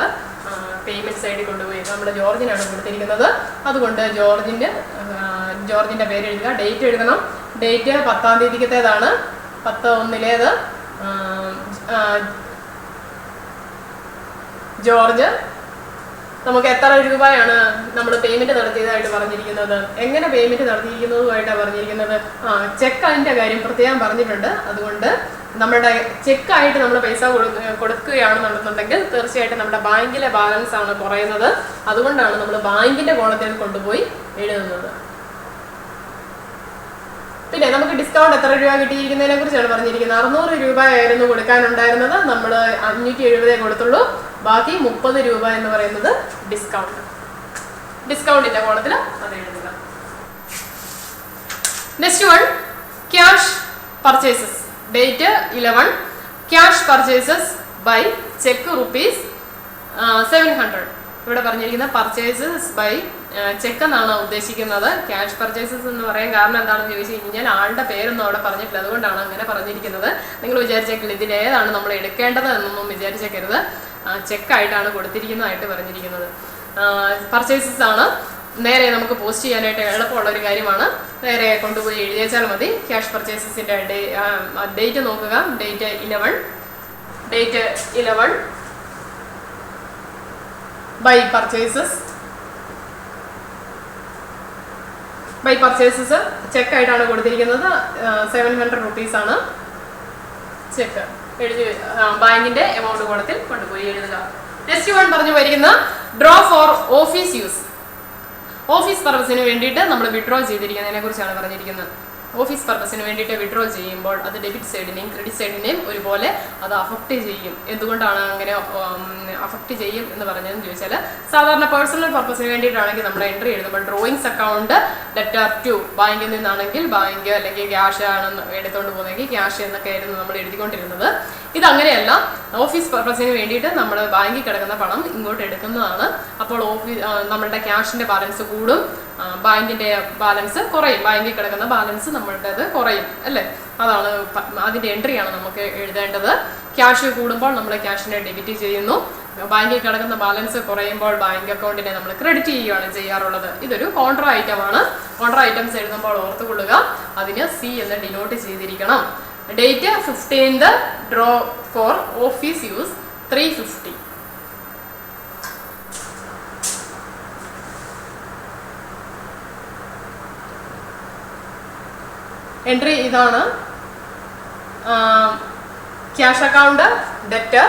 പേയ്മെന്റ് സൈഡിൽ കൊണ്ടുപോയി നമ്മുടെ ജോർജിനാണ് കൊടുത്തിരിക്കുന്നത്. അതുകൊണ്ട് ജോർജിന്റെ പേര് എഴുതുക, ഡേറ്റ് എഴുതണം. Date 10-ാം തീയതിക്കത്തേതാണ്, 10/1 George. നമുക്ക് എത്ര രൂപയാണ് നമ്മൾ പേയ്മെന്റ് നടത്തിയതായിട്ട് പറഞ്ഞിരിക്കുന്നത്, എങ്ങനെ പേയ്മെന്റ് നടത്തിയിരിക്കുന്നതുമായിട്ടാണ് പറഞ്ഞിരിക്കുന്നത്. ചെക്ക് അതിൻ്റെ കാര്യം പ്രത്യേകം പറഞ്ഞിട്ടുണ്ട്. അതുകൊണ്ട് നമ്മുടെ ചെക്കായിട്ട് നമ്മൾ പൈസ കൊടുക്കുകയാണെന്നുണ്ടെങ്കിൽ തീർച്ചയായിട്ടും നമ്മുടെ ബാങ്കിലെ ബാലൻസ് ആണ് കുറയുന്നത്. അതുകൊണ്ടാണ് നമ്മൾ ബാങ്കിന്റെ കോളത്തിൽ കൊണ്ടുപോയി എഴുതുന്നത്. പിന്നെ നമുക്ക് ഡിസ്കൗണ്ട് എത്ര രൂപ കിട്ടിയിരിക്കുന്നതിനെ കുറിച്ചാണ് പറഞ്ഞിരിക്കുന്നത്. 600 രൂപയായിരുന്നു കൊടുക്കാനുണ്ടായിരുന്നത്, നമ്മൾ 570 കൊടുത്തുള്ളൂ. ബാക്കി 30 രൂപ എന്ന് പറയുന്നത് ഡിസ്കൗണ്ടിന്റെ കോളത്തിൽ അത് എഴുതുക. Next one, cash purchases. Date 11. Cash purchases by cheque ₹700. ഇവിടെ പറഞ്ഞിരിക്കുന്ന പർച്ചേസസ് ബൈ ചെക്ക് എന്നാണ് ഉദ്ദേശിക്കുന്നത്. ക്യാഷ് പർച്ചേസസ് എന്ന് പറയാൻ കാരണം എന്താണെന്ന് ചോദിച്ചു കഴിഞ്ഞാൽ ആളുടെ പേരൊന്നും അവിടെ പറഞ്ഞിട്ടില്ല, അതുകൊണ്ടാണ് അങ്ങനെ പറഞ്ഞിരിക്കുന്നത്. നിങ്ങൾ വിചാരിച്ചേക്കില്ല ഇതിലേതാണ് നമ്മൾ എടുക്കേണ്ടത് എന്നൊന്നും വിചാരിച്ചേക്കരുത്. ചെക്കായിട്ടാണ് കൊടുത്തിരിക്കുന്നതായിട്ട് പറഞ്ഞിരിക്കുന്നത്. പർച്ചേസസ് ആണ്. നേരെ നമുക്ക് പോസ്റ്റ് ചെയ്യാനായിട്ട് എളുപ്പമുള്ള ഒരു കാര്യമാണ്. നേരെ കൊണ്ടുപോയി എഴുതിയേച്ചാൽ മതി. ക്യാഷ് പർച്ചേസസിൻ്റെ ഡേറ്റ് നോക്കുക. ഡേറ്റ് 11 ബൈ പർച്ചേസസ് ചെക്കായിട്ടാണ് കൊടുത്തിരിക്കുന്നത്. 700 rupees ആണ് ചെക്ക്. എഴുതി ബാങ്കിന്റെ എമൗണ്ട് കോളത്തിൽ കൊണ്ടുപോയി എഴുതുക. നെക്സ്റ്റ് വൺ പറഞ്ഞു വരുന്ന draw for office use. Office പർപ്പസിന് വേണ്ടിയിട്ട് നമ്മൾ വിഡ്രോ ചെയ്തിരിക്കുന്നതിനെ കുറിച്ചാണ് പറഞ്ഞിരിക്കുന്നത്. ഓഫീസ് പർപ്പസിന് വേണ്ടിയിട്ട് വിഡ്രോ ചെയ്യുമ്പോൾ അത് ഡെബിറ്റ് സൈഡിനെയും ക്രെഡിറ്റ് സൈഡിനെയും ഒരുപോലെ അത് അഫക്റ്റ് ചെയ്യും. എന്തുകൊണ്ടാണ് അങ്ങനെ അഫക്റ്റ് ചെയ്യും എന്ന് പറഞ്ഞതെന്ന് ചോദിച്ചാൽ, സാധാരണ പേഴ്സണൽ പർപ്പസിന് വേണ്ടിയിട്ടാണെങ്കിൽ നമ്മൾ എൻട്രി എഴുതുമ്പോൾ ഡ്രോയിങ്സ് അക്കൗണ്ട് ലെറ്റർ ടു, ബാങ്കിൽ നിന്നാണെങ്കിൽ ബാങ്ക്, അല്ലെങ്കിൽ ക്യാഷ് ആണെന്ന് എടുത്തുകൊണ്ട് പോകുന്നെങ്കിൽ ക്യാഷ് എന്നൊക്കെ ആയിരുന്നു നമ്മൾ എഴുതിക്കൊണ്ടിരുന്നത്. ഇതങ്ങനെയല്ല. ഓഫീസ് പർപ്പസിന് വേണ്ടിയിട്ട് നമ്മൾ ബാങ്കിൽ കിടക്കുന്ന പണം ഇങ്ങോട്ട് എടുക്കുന്നതാണ്. അപ്പോൾ നമ്മളുടെ ക്യാഷിൻ്റെ ബാലൻസ് കൂടും, ബാങ്കിൻ്റെ ബാലൻസ് കുറയും, ബാങ്കിൽ കിടക്കുന്ന ബാലൻസ് നമ്മളുടേത് കുറയും അല്ലേ. അതാണ് അതിൻ്റെ എൻട്രിയാണ് നമുക്ക് എഴുതേണ്ടത്. ക്യാഷ് കൂടുമ്പോൾ നമ്മൾ ക്യാഷിനെ ഡെബിറ്റ് ചെയ്യുന്നു, ബാങ്കിൽ കിടക്കുന്ന ബാലൻസ് കുറയുമ്പോൾ ബാങ്ക് അക്കൗണ്ടിനെ നമ്മൾ ക്രെഡിറ്റ് ചെയ്യുകയാണ് ചെയ്യാറുള്ളത്. ഇതൊരു കോൺട്രാ ഐറ്റമാണ്. കോൺട്രാ ഐറ്റംസ് എഴുതുമ്പോൾ ഓർത്തുകൊള്ളുക, അതിന് സി എന്ന് ഡിനോട്ട് ചെയ്തിരിക്കണം. Date 15th, draw for office use 350. Entry ഇതാണ്. Cash account debtor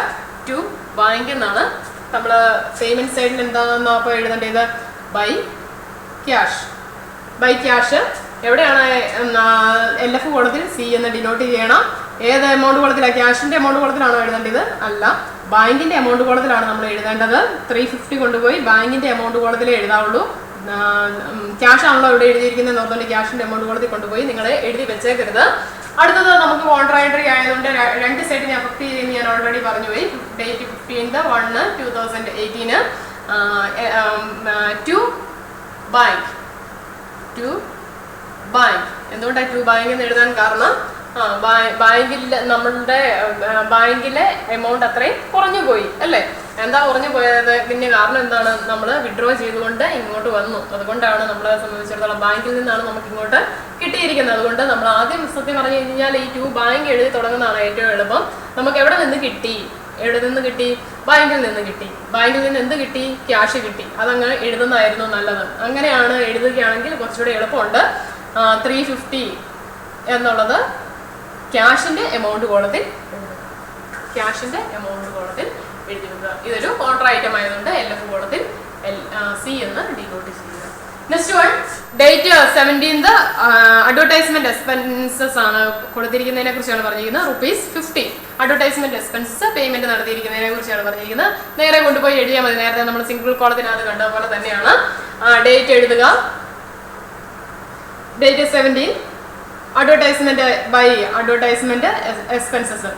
to bank എന്നാണ്. നമ്മൾ പേയ്മെന്റ് സൈഡിൽ എന്താണെന്നോ അപ്പോൾ എഴുതേണ്ടത് ബൈ ക്യാഷ്. എവിടെയാണ് LF കോളത്തിൽ സി എന്ന് ഡിനോട്ട് ചെയ്യണം. ഏത് എമൗണ്ട് കോളത്തിലാണ്? ക്യാഷിൻ്റെ എമൗണ്ട് കോളത്തിലാണോ എഴുതേണ്ടത്? അല്ല, ബാങ്കിൻ്റെ എമൗണ്ട് കോളത്തിലാണ് നമ്മൾ എഴുതേണ്ടത്. 350 കൊണ്ടുപോയി ബാങ്കിൻ്റെ എമൗണ്ട് കോളത്തിലേ എഴുതാവുള്ളൂ. ക്യാഷ് ആണല്ലോ ഇവിടെ എഴുതിയിരിക്കുന്നത്, നോർമലി ക്യാഷിൻ്റെ എമൗണ്ട് കോളത്തിൽ കൊണ്ടുപോയി നിങ്ങൾ എഴുതി വെച്ചേക്കരുത്. അടുത്തത് നമുക്ക് കോൺട്രാ എൻട്രി ആയതുകൊണ്ട് രണ്ട് സൈഡിനെ അഫക്ട് ചെയ്യുമെന്ന് ഞാൻ ഓൾറെഡി പറഞ്ഞു പോയി. Date 15/1/2018 to bank. എന്തുകൊണ്ടാണ് ടു ബാങ്ക് എന്ന് എഴുതാൻ കാരണം? ബാങ്കിൽ നമ്മളുടെ ബാങ്കിലെ എമൗണ്ട് അത്രയും കുറഞ്ഞു പോയി അല്ലേ? എന്താ കുറഞ്ഞു പോയത്? പിന്നെ കാരണം എന്താണ്? നമ്മൾ വിഡ്രോ ചെയ്തുകൊണ്ട് ഇങ്ങോട്ട് വന്നു. അതുകൊണ്ടാണ് നമ്മളെ സംബന്ധിച്ചിടത്തോളം ബാങ്കിൽ നിന്നാണ് നമുക്ക് ഇങ്ങോട്ട് കിട്ടിയിരിക്കുന്നത്. അതുകൊണ്ട് നമ്മൾ ആദ്യം സത്യം പറഞ്ഞു കഴിഞ്ഞാൽ ഈ ടു ബാങ്ക് എഴുതി തുടങ്ങുന്നതാണ് ഏറ്റവും എളുപ്പം. നമുക്ക് എവിടെ നിന്ന് കിട്ടി? എവിടെ നിന്ന് കിട്ടി? ബാങ്കിൽ നിന്ന് കിട്ടി. ബാങ്കിൽ നിന്ന് എന്ത് കിട്ടി? ക്യാഷ് കിട്ടി. അതങ്ങ് എഴുതുന്നതായിരുന്നു നല്ലത്. അങ്ങനെയാണ് എഴുതുകയാണെങ്കിൽ കുറച്ചുകൂടി എളുപ്പമുണ്ട്. 350 എന്നുള്ളത് ക്യാഷിന്റെ എമൗണ്ട് കോളത്തിൽ എഴുതി വെക്കുക. ഇതൊരു കോൺട്രാ ഐറ്റം ആയതുകൊണ്ട് LF കോളത്തിൽ C എന്ന് ഡീനോട്ട് ചെയ്യുക. Next one, date 17th advertisement expenses ആണ് കൊടുത്തിരിക്കുന്നതിനെ കുറിച്ചാണ് പറഞ്ഞിരിക്കുന്നത്. ₹50 അഡ്വർടൈസ്മെന്റ് എക്സ്പെൻസസ് പേയ്മെന്റ് നടത്തിയിരിക്കുന്നതിനെ കുറിച്ചാണ് പറഞ്ഞിരിക്കുന്നത്. നേരെ കൊണ്ടുപോയി എഴുതിയാൽ മതി. നേരത്തെ നമ്മൾ സിംഗിൾ കോളത്തിനകത്ത് കണ്ടതുപോലെ തന്നെയാണ്. ഡേറ്റ് എഴുതുക. Date 17, advertisement by advertisement expenses.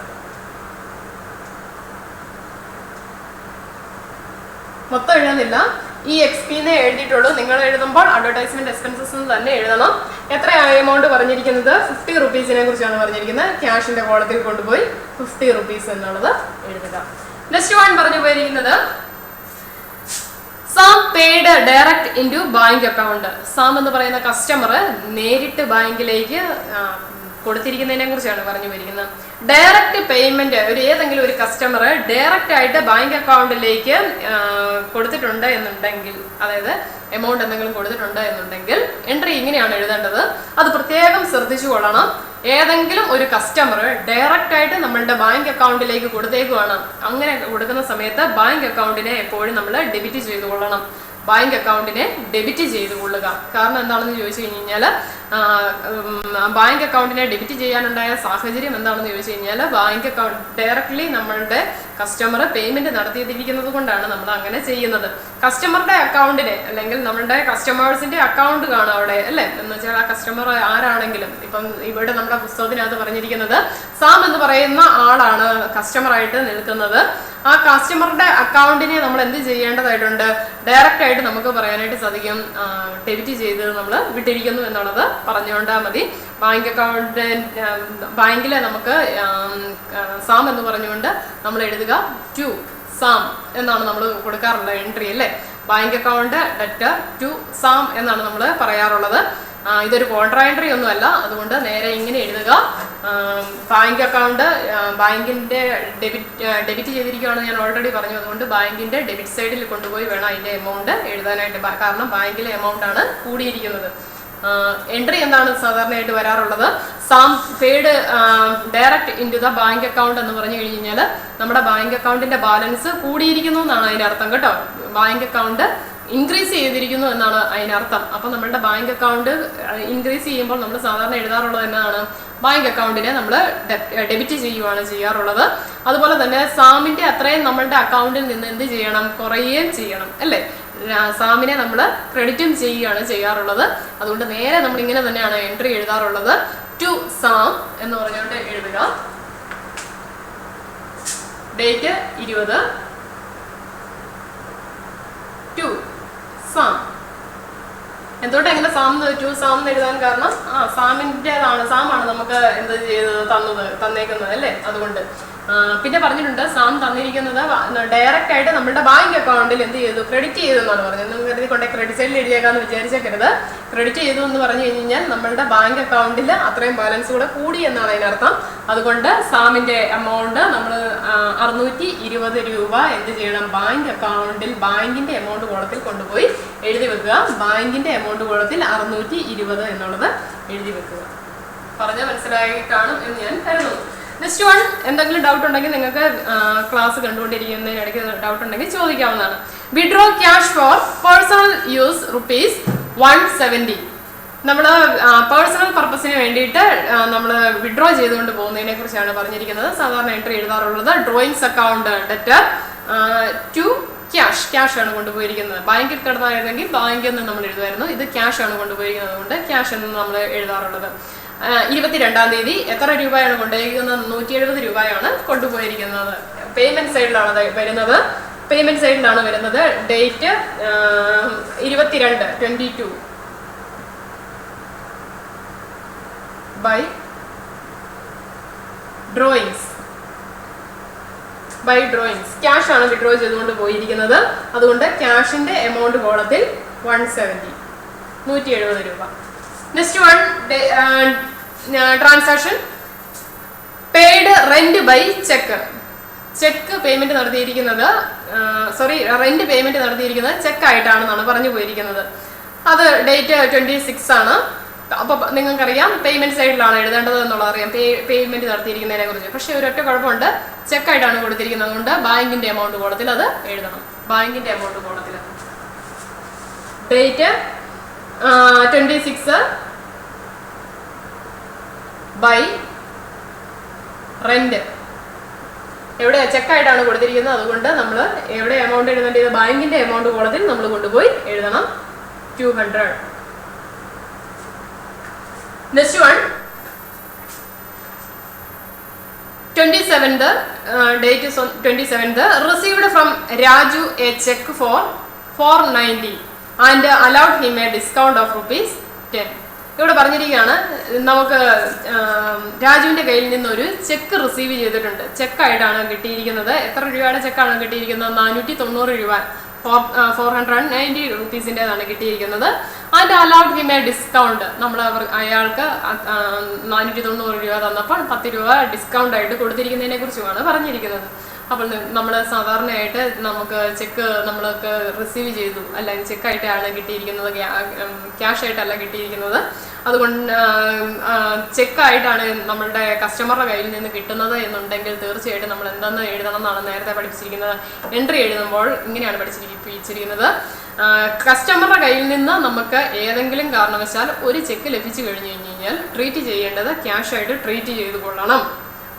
മൊത്തം എഴുതുന്നില്ല, ഈ XP-നെ എഴുതിയിട്ടുള്ളൂ. നിങ്ങൾ എഴുതുമ്പോൾ അഡ്വർടൈസ്മെന്റ് എക്സ്പെൻസസ് തന്നെ എഴുതണം. എത്ര എമൗണ്ട് പറഞ്ഞിരിക്കുന്നത്? ₹50 കുറിച്ചാണ് പറഞ്ഞിരിക്കുന്നത്. ക്യാഷിന്റെ കോളത്തിൽ കൊണ്ടുപോയി ₹50 എന്നുള്ളത് എഴുതുക. നെക്സ്റ്റ് വൺ പറഞ്ഞു പോയിരിക്കുന്നത് Sam paid direct into bank account. Sam എന്ന് പറയുന്ന കസ്റ്റമർ നേരിട്ട് ബാങ്കിലേക്ക് കൊടുത്തിരിക്കുന്നതിനെ കുറിച്ചാണ് പറഞ്ഞു വരിക്കുന്നത്. ഡയറക്റ്റ് പേയ്മെന്റ് ഏതെങ്കിലും ഒരു കസ്റ്റമർ ഡയറക്റ്റ് ആയിട്ട് ബാങ്ക് അക്കൗണ്ടിലേക്ക് കൊടുത്തിട്ടുണ്ട് എന്നുണ്ടെങ്കിൽ, അതായത് എമൗണ്ട് എന്തെങ്കിലും കൊടുത്തിട്ടുണ്ട് എന്നുണ്ടെങ്കിൽ എൻട്രി ഇങ്ങനെയാണ് എഴുതേണ്ടത്. അത് പ്രത്യേകം ശ്രദ്ധിച്ചു കൊള്ളണം. ഏതെങ്കിലും ഒരു കസ്റ്റമർ ഡയറക്റ്റ് ആയിട്ട് നമ്മളുടെ ബാങ്ക് അക്കൗണ്ടിലേക്ക് കൊടുത്തേക്കുവാണ്. അങ്ങനെ കൊടുക്കുന്ന സമയത്ത് ബാങ്ക് അക്കൗണ്ടിനെ എപ്പോഴും നമ്മൾ ഡെബിറ്റ് ചെയ്തു കൊള്ളണം. ബാങ്ക് അക്കൗണ്ടിനെ ഡെബിറ്റ് ചെയ്ത് കൊള്ളുക. കാരണം എന്താണെന്ന് ചോദിച്ചു കഴിഞ്ഞാൽ ബാങ്ക് അക്കൗണ്ടിനെ ഡെബിറ്റ് ചെയ്യാനുണ്ടായ സാഹചര്യം എന്താണെന്ന് ചോദിച്ചു കഴിഞ്ഞാൽ ബാങ്ക് അക്കൗണ്ട് ഡയറക്ട്ലി നമ്മളുടെ കസ്റ്റമർ പേയ്മെന്റ് നടത്തിയിരിക്കുന്നത് കൊണ്ടാണ് നമ്മൾ അങ്ങനെ ചെയ്യുന്നത്. കസ്റ്റമറുടെ അക്കൗണ്ടിനെ അല്ലെങ്കിൽ നമ്മളുടെ കസ്റ്റമേഴ്സിന്റെ അക്കൗണ്ട് കാണാം അവിടെ അല്ലേ? എന്ന് വെച്ചാൽ ആ കസ്റ്റമർ ആരാണെങ്കിലും, ഇപ്പം ഇവിടെ നമ്മുടെ പുസ്തകത്തിനകത്ത് പറഞ്ഞിരിക്കുന്നത് സാം എന്ന് പറയുന്ന ആളാണ് കസ്റ്റമറായിട്ട് നിൽക്കുന്നത്. ആ കസ്റ്റമറുടെ അക്കൗണ്ടിനെ നമ്മൾ എന്ത് ചെയ്യേണ്ടതായിട്ടുണ്ട്? ഡയറക്റ്റ് ആയിട്ട് നമുക്ക് പറയാനായിട്ട് സാധിക്കും ഡെബിറ്റ് ചെയ്ത് നമ്മൾ വിട്ടിരിക്കുന്നു എന്നുള്ളത് പറഞ്ഞുകൊണ്ടാൽ മതി. ബാങ്ക് അക്കൗണ്ട് ബാങ്കിലെ നമുക്ക് സാം എന്ന് പറഞ്ഞുകൊണ്ട് നമ്മൾ എഴുതുക ടു സാം എന്നാണ് നമ്മൾ കൊടുക്കാറുള്ള എൻട്രി അല്ലേ? Bank account debtor to Sam എന്നാണ് നമ്മൾ പറയാറുള്ളത്. ഇതൊരു കോൺട്രാ എൻട്രി ഒന്നുമല്ല. അതുകൊണ്ട് നേരെ ഇങ്ങനെ എഴുതുക. ബാങ്ക് അക്കൗണ്ട് ബാങ്കിന്റെ ഡെബിറ്റ് ചെയ്തിരിക്കുകയാണെന്ന് ഞാൻ ഓൾറെഡി പറഞ്ഞു. അതുകൊണ്ട് ബാങ്കിന്റെ ഡെബിറ്റ് സൈഡിൽ കൊണ്ടുപോയി വേണം അതിന്റെ എമൗണ്ട് എഴുതാനായിട്ട്. കാരണം ബാങ്കിലെ എമൗണ്ട് ആണ് കൂടിയിരിക്കുന്നത്. എൻട്രി എന്താണ് സാധാരണയായിട്ട് വരാറുള്ളത്? Sam paid direct into the bank account എന്ന് പറഞ്ഞു കഴിഞ്ഞാൽ നമ്മുടെ ബാങ്ക് അക്കൗണ്ടിന്റെ ബാലൻസ് കൂടിയിരിക്കുന്നു എന്നാണ് അതിന്റെ അർത്ഥം കേട്ടോ. ബാങ്ക് അക്കൗണ്ട് ഇൻക്രീസ് ചെയ്തിരിക്കുന്നു എന്നാണ് അതിനർത്ഥം. അപ്പം നമ്മളുടെ ബാങ്ക് അക്കൗണ്ട് ഇൻക്രീസ് ചെയ്യുമ്പോൾ നമ്മൾ സാധാരണ എഴുതാറുള്ളത് എന്നാണ്? ബാങ്ക് അക്കൗണ്ടിനെ നമ്മൾ ഡെബിറ്റ് ചെയ്യുകയാണ് ചെയ്യാറുള്ളത്. അതുപോലെ തന്നെ സാമിന്റെ അത്രയും നമ്മളുടെ അക്കൗണ്ടിൽ നിന്ന് എന്ത് ചെയ്യണം? കുറയുകയും ചെയ്യണം അല്ലേ? സാമിനെ നമ്മൾ ക്രെഡിറ്റും ചെയ്യുകയാണ് ചെയ്യാറുള്ളത്. അതുകൊണ്ട് നേരെ നമ്മൾ ഇങ്ങനെ തന്നെയാണ് എൻട്രി എഴുതാറുള്ളത്. ടു സാം എന്ന് പറഞ്ഞുകൊണ്ട് എഴുതുക. Date 20, to Sam. എന്തുകൊണ്ട് എങ്ങനെ ടു സാം എന്ന് എഴുതാൻ കാരണം സാമാണ് നമുക്ക് എന്ത് തന്നേക്കുന്നത് അല്ലേ? അതുകൊണ്ട് പിന്നെ പറഞ്ഞിട്ടുണ്ട് സാം തന്നിരിക്കുന്നത് ഡയറക്റ്റ് ആയിട്ട് നമ്മുടെ ബാങ്ക് അക്കൗണ്ടിൽ എന്ത് ചെയ്തു? ക്രെഡിറ്റ് ചെയ്തു എന്നാണ് പറഞ്ഞത്. നിങ്ങൾ കരുതി കൊണ്ടേ ക്രെഡിറ്റ് സൈഡിൽ എഴുതിയേക്കാന്ന് വിചാരിച്ചേക്കരുത്. ക്രെഡിറ്റ് ചെയ്തു എന്ന് പറഞ്ഞു കഴിഞ്ഞാൽ നമ്മളുടെ ബാങ്ക് അക്കൗണ്ടിൽ അത്രയും ബാലൻസ് കൂടെ കൂടി എന്നാണ് അതിനർത്ഥം. അതുകൊണ്ട് സാമിന്റെ എമൗണ്ട് നമ്മൾ 620 രൂപ എന്ത് ചെയ്യണം? ബാങ്ക് അക്കൗണ്ടിൽ ബാങ്കിന്റെ എമൗണ്ട് കോളത്തിൽ കൊണ്ടുപോയി എഴുതി വെക്കുക. ബാങ്കിന്റെ എമൗണ്ട് കോളത്തിൽ 620 എന്നുള്ളത് എഴുതി വെക്കുക. പറഞ്ഞാൽ മനസ്സിലായി കാണും എന്ന് ഞാൻ കരുതുന്നു. നെക്സ്റ്റ് വൺ, എന്തെങ്കിലും ഡൗട്ട് ഉണ്ടെങ്കിൽ നിങ്ങൾക്ക് ക്ലാസ് കണ്ടുകൊണ്ടിരിക്കുന്നതിനിടയ്ക്ക് ഡൗട്ട് ഉണ്ടെങ്കിൽ ചോദിക്കാവുന്നതാണ്. Withdraw cash for personal use ₹170. നമ്മൾ പേഴ്സണൽ പർപ്പസിന് വേണ്ടിയിട്ട് നമ്മൾ വിഡ്രോ ചെയ്തുകൊണ്ട് പോകുന്നതിനെ കുറിച്ചാണ് പറഞ്ഞിരിക്കുന്നത്. സാധാരണ എൻട്രി എഴുതാറുള്ളത് drawings account debtor to cash ആണ് കൊണ്ടുപോയിരിക്കുന്നത്. ബാങ്കിൽ കിടന്നായിരുന്നെങ്കിൽ ബാങ്കിൽ നിന്ന് നമ്മൾ എഴുതുമായിരുന്നു. ഇത് ക്യാഷ് ആണ് കൊണ്ടുപോയിരിക്കുന്നത്. അതുകൊണ്ട് ക്യാഷ് എന്ന് നമ്മൾ എഴുതാറുള്ളത്. 22-ാം തീയതി എത്ര രൂപയാണ് കൊണ്ടുപോയിരിക്കുന്നത്? 170 രൂപയാണ് കൊണ്ടുപോയിരിക്കുന്നത്. പേയ്മെന്റ് സൈഡിലാണ് വരുന്നത്. Date 22 by drawings, by drawings. Cash ആണ് വിഡ്രോ ചെയ്തുകൊണ്ട് പോയിരിക്കുന്നത്. അതുകൊണ്ട് ക്യാഷിന്റെ എമൗണ്ട് കോളത്തിൽ 170, 170 രൂപ. Next one transaction paid rent by cheque. Cheque payment നടത്തിയിരിക്കുന്നത് റെന്റ് പേയ്മെന്റ് നടത്തിയിരിക്കുന്നത് ചെക്കായിട്ടാണെന്നാണ് പറഞ്ഞു പോയിരിക്കുന്നത്. അത് ഡേറ്റ് 26 ആണ്. അപ്പോൾ നിങ്ങൾക്കറിയാം പേയ്മെന്റ് സൈഡിലാണ് എഴുതേണ്ടത് എന്നുള്ളത് അറിയാം, പേയ്മെന്റ് നടത്തിയിരിക്കുന്നതിനെ കുറിച്ച്. പക്ഷേ ഒരൊറ്റ കുഴപ്പമുണ്ട്, ചെക്കായിട്ടാണ് കൊടുത്തിരിക്കുന്നത്. അതുകൊണ്ട് ബാങ്കിന്റെ എമൗണ്ട് കോളത്തിൽ അത് എഴുതണം. ബാങ്കിന്റെ എമൗണ്ട് കോളത്തിൽ ഡേറ്റ് 26 ബൈ റെന്റ്. എവിടെ ചെക്കായിട്ടാണ് കൊടുത്തിരിക്കുന്നത്, അതുകൊണ്ട് നമ്മൾ എവിടെ എമൗണ്ട് എഴുതേണ്ടത്, ബാങ്കിന്റെ എമൗണ്ട് കോളത്തിൽ നമ്മൾ കൊണ്ടുപോയി എഴുതണം 200. Next one 27th, date 27th. Received from Raju a cheque for 490 and allowed him a discount of ₹10. ഇവിടെ പറഞ്ഞിരിക്കുകയാണ്, നമുക്ക് രാജുവിന്റെ കയ്യിൽ നിന്നൊരു ചെക്ക് റിസീവ് ചെയ്തിട്ടുണ്ട്. ചെക്കായിട്ടാണ് കിട്ടിയിരിക്കുന്നത്. എത്ര രൂപയുടെ ചെക്കാണ് കിട്ടിയിരിക്കുന്നത്? 490 രൂപ, 490 rupeesൻ്റെതാണ് കിട്ടിയിരിക്കുന്നത്. And allowed him a discount. നമ്മൾ അയാൾക്ക് 490 രൂപ തന്നപ്പോൾ 10 രൂപ ഡിസ്കൗണ്ട് ആയിട്ട് കൊടുത്തിരിക്കുന്നതിനെ കുറിച്ചുമാണ് പറഞ്ഞിരിക്കുന്നത്. അപ്പോൾ നമ്മൾ സാധാരണയായിട്ട് നമുക്ക് ചെക്ക് നമ്മൾക്ക് റിസീവ് ചെയ്തു, അല്ലെങ്കിൽ ചെക്കായിട്ടാണ് കിട്ടിയിരിക്കുന്നത്, ക്യാഷ് ആയിട്ടല്ല കിട്ടിയിരിക്കുന്നത്. അതുകൊണ്ട് ചെക്കായിട്ടാണ് നമ്മളുടെ കസ്റ്റമറുടെ കയ്യിൽ നിന്ന് കിട്ടുന്നത് എന്നുണ്ടെങ്കിൽ തീർച്ചയായിട്ടും നമ്മൾ എന്തെന്ന് എഴുതണം എന്നാണ് നേരത്തെ പഠിപ്പിച്ചിരിക്കുന്നത്. എൻട്രി എഴുതുമ്പോൾ ഇങ്ങനെയാണ് പഠിച്ചിരിക്കുന്നത്. കസ്റ്റമറുടെ കയ്യിൽ നിന്ന് നമുക്ക് ഏതെങ്കിലും കാരണവശാൽ ഒരു ചെക്ക് ലഭിച്ചു കഴിഞ്ഞു കഴിഞ്ഞാൽ ട്രീറ്റ് ചെയ്യേണ്ടത് ക്യാഷ് ആയിട്ട് ട്രീറ്റ് ചെയ്തു കൊള്ളണം.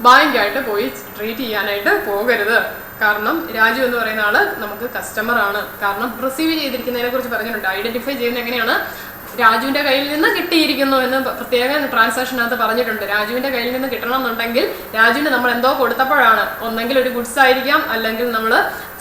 ബാങ്കായിട്ട് പോയി ട്രീറ്റ് ചെയ്യാനായിട്ട് പോകരുത്. കാരണം രാജു എന്ന് പറയുന്ന ആള് നമുക്ക് കസ്റ്റമർ ആണ്. കാരണം റിസീവ് ചെയ്തിരിക്കുന്നതിനെ കുറിച്ച് പറഞ്ഞിട്ടുണ്ട്. ഐഡന്റിഫൈ ചെയ്യുന്നത് എങ്ങനെയാണ്? രാജുവിന്റെ കയ്യിൽ നിന്ന് കിട്ടിയിരിക്കുന്നു എന്ന് പ്രത്യേകം ട്രാൻസാക്ഷനകത്ത് പറഞ്ഞിട്ടുണ്ട്. രാജുവിന്റെ കയ്യിൽ നിന്ന് കിട്ടണം എന്നുണ്ടെങ്കിൽ രാജുവിന് നമ്മൾ എന്തോ കൊടുത്തപ്പോഴാണ്. ഒന്നെങ്കിൽ ഒരു ഗുഡ്സ് ആയിരിക്കാം, അല്ലെങ്കിൽ നമ്മൾ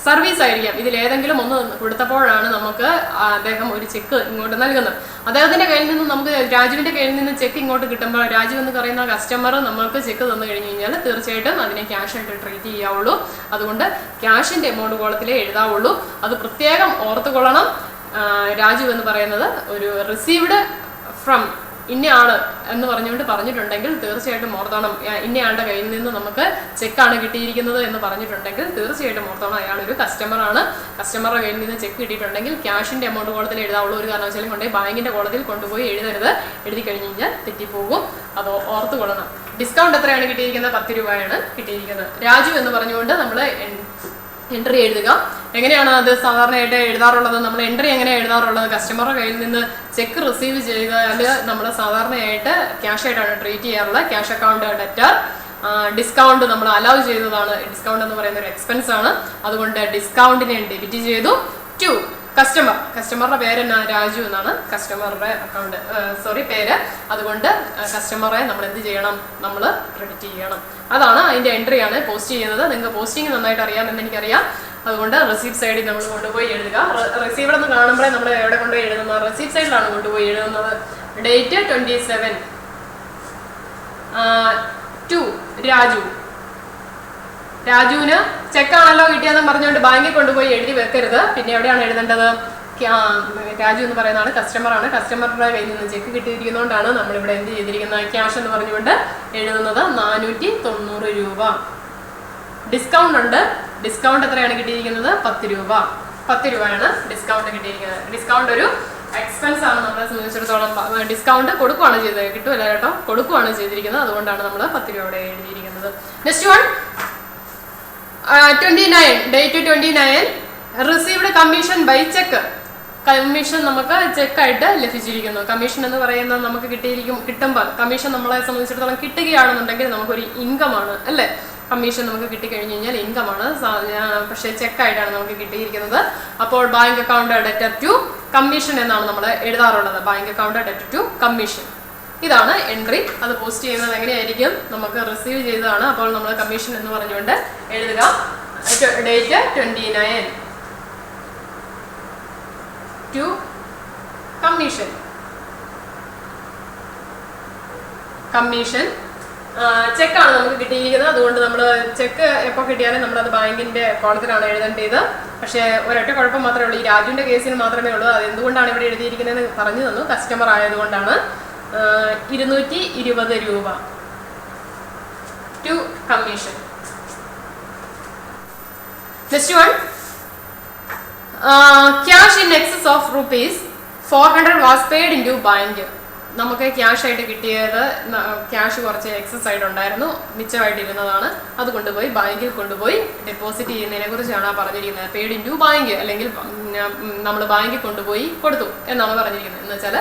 സർവീസ് ആയിരിക്കാം. ഇതിലേതെങ്കിലും ഒന്ന് കൊടുത്തപ്പോഴാണ് നമുക്ക് അദ്ദേഹം ഒരു ചെക്ക് ഇങ്ങോട്ട് നൽകുന്നത്. അദ്ദേഹത്തിന്റെ കയ്യിൽ നിന്ന് നമുക്ക് രാജുവിന്റെ കയ്യിൽ നിന്ന് ചെക്ക് ഇങ്ങോട്ട് കിട്ടുമ്പോൾ രാജു എന്ന് പറയുന്ന കസ്റ്റമർ നമ്മൾക്ക് ചെക്ക് തന്നു കഴിഞ്ഞു കഴിഞ്ഞാൽ തീർച്ചയായിട്ടും അതിനെ ക്യാഷ് ആയിട്ട് ട്രീറ്റ് ചെയ്യാവുള്ളൂ. അതുകൊണ്ട് ക്യാഷിന്റെ എമൗണ്ട് കോളത്തിലേ എഴുതാവുള്ളൂ. അത് പ്രത്യേകം ഓർത്തുകൊള്ളണം. രാജു എന്ന് പറയുന്നത് ഒരു റിസീവ്ഡ് ഫ്രം ഇന്നയാള് എന്ന് പറഞ്ഞിട്ടുണ്ടെങ്കിൽ തീർച്ചയായിട്ടും ഓർത്തോണം. ഇന്നയാളുടെ കയ്യിൽ നിന്ന് നമുക്ക് ചെക്കാണ് കിട്ടിയിരിക്കുന്നത് എന്ന് പറഞ്ഞിട്ടുണ്ടെങ്കിൽ തീർച്ചയായിട്ടും ഓർത്തോണം അയാളൊരു കസ്റ്റമറാണ്. കസ്റ്റമറുടെ കയ്യിൽ നിന്ന് ചെക്ക് കിട്ടിയിട്ടുണ്ടെങ്കിൽ ക്യാഷിന്റെ എമൗണ്ട് കോളത്തിൽ എഴുതാവുള്ളൂ. ഒരു കാരണവശാലും കൊണ്ടുപോയി ബാങ്കിന്റെ കോളത്തിൽ കൊണ്ടുപോയി എഴുതരുത്. എഴുതി കഴിഞ്ഞ് കഴിഞ്ഞാൽ തെറ്റിപ്പോകും. അത് ഓർത്തുകൊള്ളണം. ഡിസ്കൗണ്ട് എത്രയാണ് കിട്ടിയിരിക്കുന്നത്? 10 രൂപയാണ് കിട്ടിയിരിക്കുന്നത്. രാജു എന്ന് പറഞ്ഞുകൊണ്ട് നമ്മൾ എൻട്രി എഴുതുക. എങ്ങനെയാണ് അത് സാധാരണയായിട്ട് എഴുതാറുള്ളത്? നമ്മൾ എൻട്രി എങ്ങനെയാണ് എഴുതാറുള്ളത്? കസ്റ്റമറുടെ കയ്യിൽ നിന്ന് ചെക്ക് റിസീവ് ചെയ്താൽ നമ്മൾ സാധാരണയായിട്ട് ക്യാഷ് ആയിട്ടാണ് ട്രീറ്റ് ചെയ്യാറുള്ളത്. Cash account debtor. ഡിസ്കൗണ്ട് നമ്മൾ അലൗ ചെയ്തതാണ്. ഡിസ്കൗണ്ട് എന്ന് പറയുന്ന ഒരു എക്സ്പെൻസ് ആണ്. അതുകൊണ്ട് ഡിസ്കൗണ്ടിനെ ഡെബിറ്റ് ചെയ്തു. ടു കസ്റ്റമറുടെ പേര് എന്നാ? രാജു എന്നാണ് കസ്റ്റമറുടെ പേര്. അതുകൊണ്ട് കസ്റ്റമറെ നമ്മൾ എന്ത് ചെയ്യണം? നമ്മൾ ക്രെഡിറ്റ് ചെയ്യണം. അതാണ് അതിന്റെ എൻട്രിയാണ് പോസ്റ്റ് ചെയ്യുന്നത്. നിങ്ങൾക്ക് പോസ്റ്റിംഗ് നന്നായിട്ട് അറിയാമെന്ന് എനിക്കറിയാം. അതുകൊണ്ട് റിസീപ്റ്റ് സൈഡിൽ നമ്മൾ കൊണ്ടുപോയി എഴുതുക. റിസീവർ എന്ന് കാണുമ്പോഴേ നമ്മൾ എവിടെ കൊണ്ടുപോയി എഴുതുന്നത്? റിസീപ്റ്റ് സൈഡിലാണ് കൊണ്ടുപോയി എഴുതുന്നത്. ഡേറ്റ് 27 ടു രാജുവിന് ചെക്കാണല്ലോ കിട്ടിയതെന്ന് പറഞ്ഞുകൊണ്ട് ബാങ്കിൽ കൊണ്ടുപോയി എഴുതി വെക്കരുത്. പിന്നെ എവിടെയാണ് എഴുതേണ്ടത്? രാജു എന്ന് പറയുന്ന ആള് കസ്റ്റമറാണ്. കസ്റ്റമറുടെ കയ്യിൽ നിന്ന് ചെക്ക് കിട്ടിയിരിക്കുന്നതുകൊണ്ടാണ് നമ്മളിവിടെ എന്ത് ചെയ്തിരിക്കുന്നത്? ക്യാഷ് എന്ന് പറഞ്ഞുകൊണ്ട് എഴുതുന്നത് 490 രൂപ. ഡിസ്കൗണ്ട് ഉണ്ട്. ഡിസ്കൗണ്ട് എത്രയാണ് കിട്ടിയിരിക്കുന്നത്? 10 രൂപ. 10 രൂപയാണ് ഡിസ്കൗണ്ട് കിട്ടിയിരിക്കുന്നത്. ഡിസ്കൗണ്ട് ഒരു എക്സ്പെൻസ് ആണ് നമ്മളെ സംബന്ധിച്ചിടത്തോളം. ഡിസ്കൗണ്ട് കൊടുക്കുകയാണ് ചെയ്തത്, കിട്ടുമല്ല കേട്ടോ, കൊടുക്കുകയാണ് ചെയ്തിരിക്കുന്നത്. അതുകൊണ്ടാണ് നമ്മൾ 10 രൂപ അവിടെ എഴുതിയിരിക്കുന്നത്. Next one 29 date 29 received commission by cheque. Commission നമുക്ക് ചെക്കായിട്ട് ലഭിച്ചിരിക്കുന്നു. കമ്മീഷൻ എന്ന് പറയുന്നത് നമുക്ക് കിട്ടുമ്പോൾ കമ്മീഷൻ നമ്മളെ സംബന്ധിച്ചിടത്തോളം കിട്ടുകയാണെന്നുണ്ടെങ്കിൽ നമുക്കൊരു ഇൻകമാണ് അല്ലേ? കമ്മീഷൻ നമുക്ക് കിട്ടിക്കഴിഞ്ഞ് കഴിഞ്ഞാൽ ഇൻകമാണ്. പക്ഷേ ചെക്കായിട്ടാണ് നമുക്ക് കിട്ടിയിരിക്കുന്നത്. അപ്പോൾ bank account debtor to commission എന്നാണ് നമ്മൾ എഴുതാറുള്ളത്. Bank account debtor to commission. ഇതാണ് എൻട്രി. അത് പോസ്റ്റ് ചെയ്യുന്നത് എങ്ങനെയായിരിക്കും? നമുക്ക് റിസീവ് ചെയ്തതാണ്. അപ്പോൾ നമ്മൾ കമ്മീഷൻ എന്ന് പറഞ്ഞുകൊണ്ട് എഴുതുക. Date 29 to commission. ചെക്കാണ് നമുക്ക് കിട്ടിയിരിക്കുന്നത്. അതുകൊണ്ട് നമ്മൾ ചെക്ക് എപ്പോൾ കിട്ടിയാലും നമ്മളത് ബാങ്കിന്റെ കോളത്തിലാണ് എഴുതേണ്ടത്. പക്ഷേ ഒരൊറ്റ കുഴപ്പം മാത്രമേ ഉള്ളൂ, ഈ രാജുവിന്റെ കേസിന് മാത്രമേ ഉള്ളൂ. അത് എന്തുകൊണ്ടാണ് ഇവിടെ എഴുതിയിരിക്കുന്നതെന്ന് പറഞ്ഞു തന്നു. കസ്റ്റമർ ആയതുകൊണ്ടാണ്. 220 രൂപ to commission. Next one, cash in excess of ₹400 was paid into bank. നമുക്ക് ക്യാഷ് ആയിട്ട് കിട്ടിയത് ക്യാഷ് കുറച്ച് എക്സസ് ആയിട്ട് ഉണ്ടായിരുന്നു, മിച്ചമായിട്ടിരുന്നതാണ്. അത് കൊണ്ടുപോയി ബാങ്കിൽ കൊണ്ടുപോയി ഡെപ്പോസിറ്റ് ചെയ്യുന്നതിനെ കുറിച്ചാണ് പറഞ്ഞിരിക്കുന്നത്. പെയ്ഡ് ഇൻ ടു ബാങ്ക്, അല്ലെങ്കിൽ നമ്മൾ ബാങ്കിൽ കൊണ്ടുപോയി കൊടുത്തു എന്നാണ് പറഞ്ഞിരിക്കുന്നത്. എന്ന് വെച്ചാൽ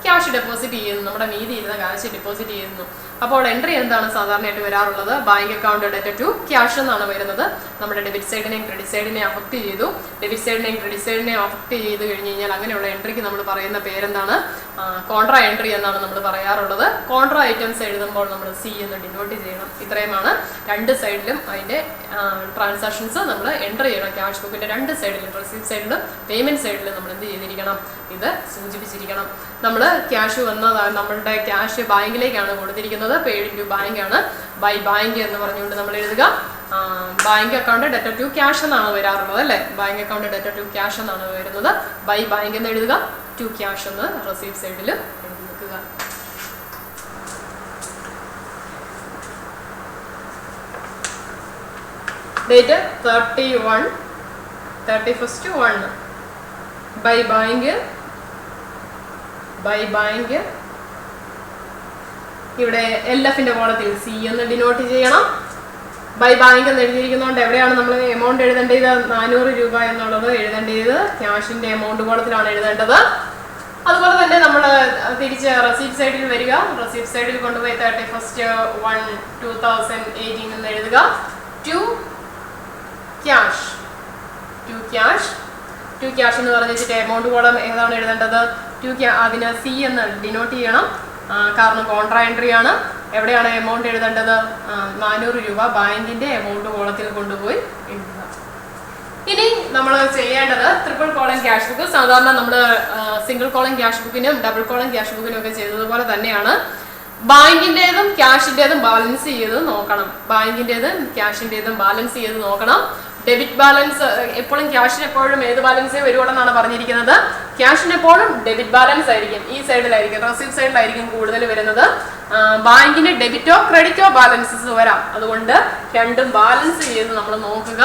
ക്യാഷ് ഡെപ്പോസിറ്റ് ചെയ്യുന്നു, നമ്മുടെ മീതി ഇരുന്ന ക്യാഷ് ഡെപ്പോസിറ്റ് ചെയ്യുന്നു. അപ്പോൾ എൻട്രി എന്താണ് സാധാരണയായിട്ട് വരാറുള്ളത്? Bank account debtor to cash എന്നാണ് വരുന്നത്. നമ്മുടെ ഡെബിറ്റ് സൈഡിനെയും ക്രെഡിറ്റ് സൈഡിനെ അഫക്ട് ചെയ്തു. ഡെബിറ്റ് സൈഡിനെയും ക്രെഡിറ്റ് സൈഡിനെയും അഫക്ട് ചെയ്ത് കഴിഞ്ഞ് കഴിഞ്ഞാൽ അങ്ങനെയുള്ള എൻട്രിക്ക് നമ്മൾ പറയുന്ന പേരെന്താണ്? കോൺട്രാ എൻട്രി എന്നാണ് നമ്മൾ പറയാറുള്ളത്. കോൺട്രാ ഐറ്റംസ് എഴുതുമ്പോൾ നമ്മൾ സി എന്ന് ഡിനോട്ട് ചെയ്യണം. ഇത്രയുമാണ്. രണ്ട് സൈഡിലും അതിൻ്റെ ട്രാൻസാക്ഷൻസ് നമ്മൾ എൻട്രി ചെയ്യണം. ക്യാഷ് ബുക്കിൻ്റെ രണ്ട് സൈഡിലും, റെസീപ്റ്റ് സൈഡിലും പേയ്മെൻറ്റ് സൈഡിലും നമ്മൾ എന്ത് ചെയ്തിരിക്കണം? ഇത് സൂചിപ്പിച്ചിരിക്കണം. നമ്മൾ ക്യാഷ് വന്നതാണ്, നമ്മളുടെ ക്യാഷ് ബാങ്കിലേക്കാണ് കൊടുത്തിരിക്കുന്നത്. പെയ്ഡ് ഇൻ ടു ബാങ്ക് ആണ്. ബൈ ബാങ്ക് എന്ന് പറഞ്ഞുകൊണ്ട് നമ്മൾ എഴുതുക. Bank account debtor to cash എന്നാണ് വരാറുള്ളത് അല്ലേ? Bank account debtor to cash എന്നാണ് വരുന്നത്. ബൈ ബാങ്ക് എന്ന് എഴുതുക, ടു ക്യാഷ് എന്ന് റെസീപ്റ്റ് സൈഡിൽ എഴുതി വെക്കുക. ഡേറ്റ് 31/1 ബൈ ബാങ്ക് ഇവിടെ LFന്റെ കോളത്തിൽ സി എന്ന് ഡിനോട്ട് ചെയ്യണം. ബൈ ബാങ്ക് എന്ന് എഴുതിയിരിക്കുന്നതുകൊണ്ട് എവിടെയാണ് നമ്മൾ എമൗണ്ട് എഴുതേണ്ടത്? 400 രൂപ എന്നുള്ളത് എഴുതേണ്ടത് ക്യാഷിന്റെ എമൗണ്ട് കോളത്തിലാണ് എഴുതേണ്ടത്. അതുപോലെ തന്നെ നമ്മൾ തിരിച്ച് റെസീപ്റ്റ് സൈഡിൽ വരിക. റെസീപ്റ്റ് സൈഡിൽ കൊണ്ടുപോയി 31/1/2018 എന്ന് എഴുതുക. ടു ക്യാഷ് എന്ന് പറഞ്ഞിട്ട് എമൗണ്ട് കോളം ഏതാണ് എഴുതേണ്ടത്? അതിന് സി എന്ന് ഡിനോട്ട് ചെയ്യണം. കാരണം കോൺട്രാ എൻട്രി ആണ്. എവിടെയാണ് എമൗണ്ട് എഴുതേണ്ടത്? 400 രൂപ ബാങ്കിന്റെ എമൗണ്ട് കോളത്തിൽ കൊണ്ടുപോയി എഴുതുക. ഇനി നമ്മൾ ചെയ്യേണ്ടത് ട്രിപ്പിൾ കോളം ക്യാഷ് ബുക്ക്. സാധാരണ നമ്മൾ സിംഗിൾ കോളം ക്യാഷ് ബുക്കിനും ഡബിൾ കോളം ക്യാഷ് ബുക്കിനും ഒക്കെ ചെയ്തതുപോലെ തന്നെയാണ്. ബാങ്കിൻ്റെതും ക്യാഷിൻ്റെതും ബാലൻസ് ചെയ്ത് നോക്കണം. ബാങ്കിൻ്റെതും ക്യാഷിൻ്റെതും ബാലൻസ് ചെയ്ത് നോക്കണം. ഡെബിറ്റ് ബാലൻസ് എപ്പോഴും ക്യാഷിന് എപ്പോഴും ഏത് ബാലൻസേ വരുവോളെന്നാണ് പറഞ്ഞിരിക്കുന്നത്? ക്യാഷിന് എപ്പോഴും ഡെബിറ്റ് ബാലൻസ് ആയിരിക്കും. ഈ സൈഡിലായിരിക്കും, റെസീപ്റ്റ് സൈഡിലായിരിക്കും കൂടുതൽ വരുന്നത്. ബാങ്കിന് ഡെബിറ്റോ ക്രെഡിറ്റോ ബാലൻസസ് വരാം. അതുകൊണ്ട് രണ്ടും ബാലൻസ് ചെയ്ത് നമ്മൾ നോക്കുക.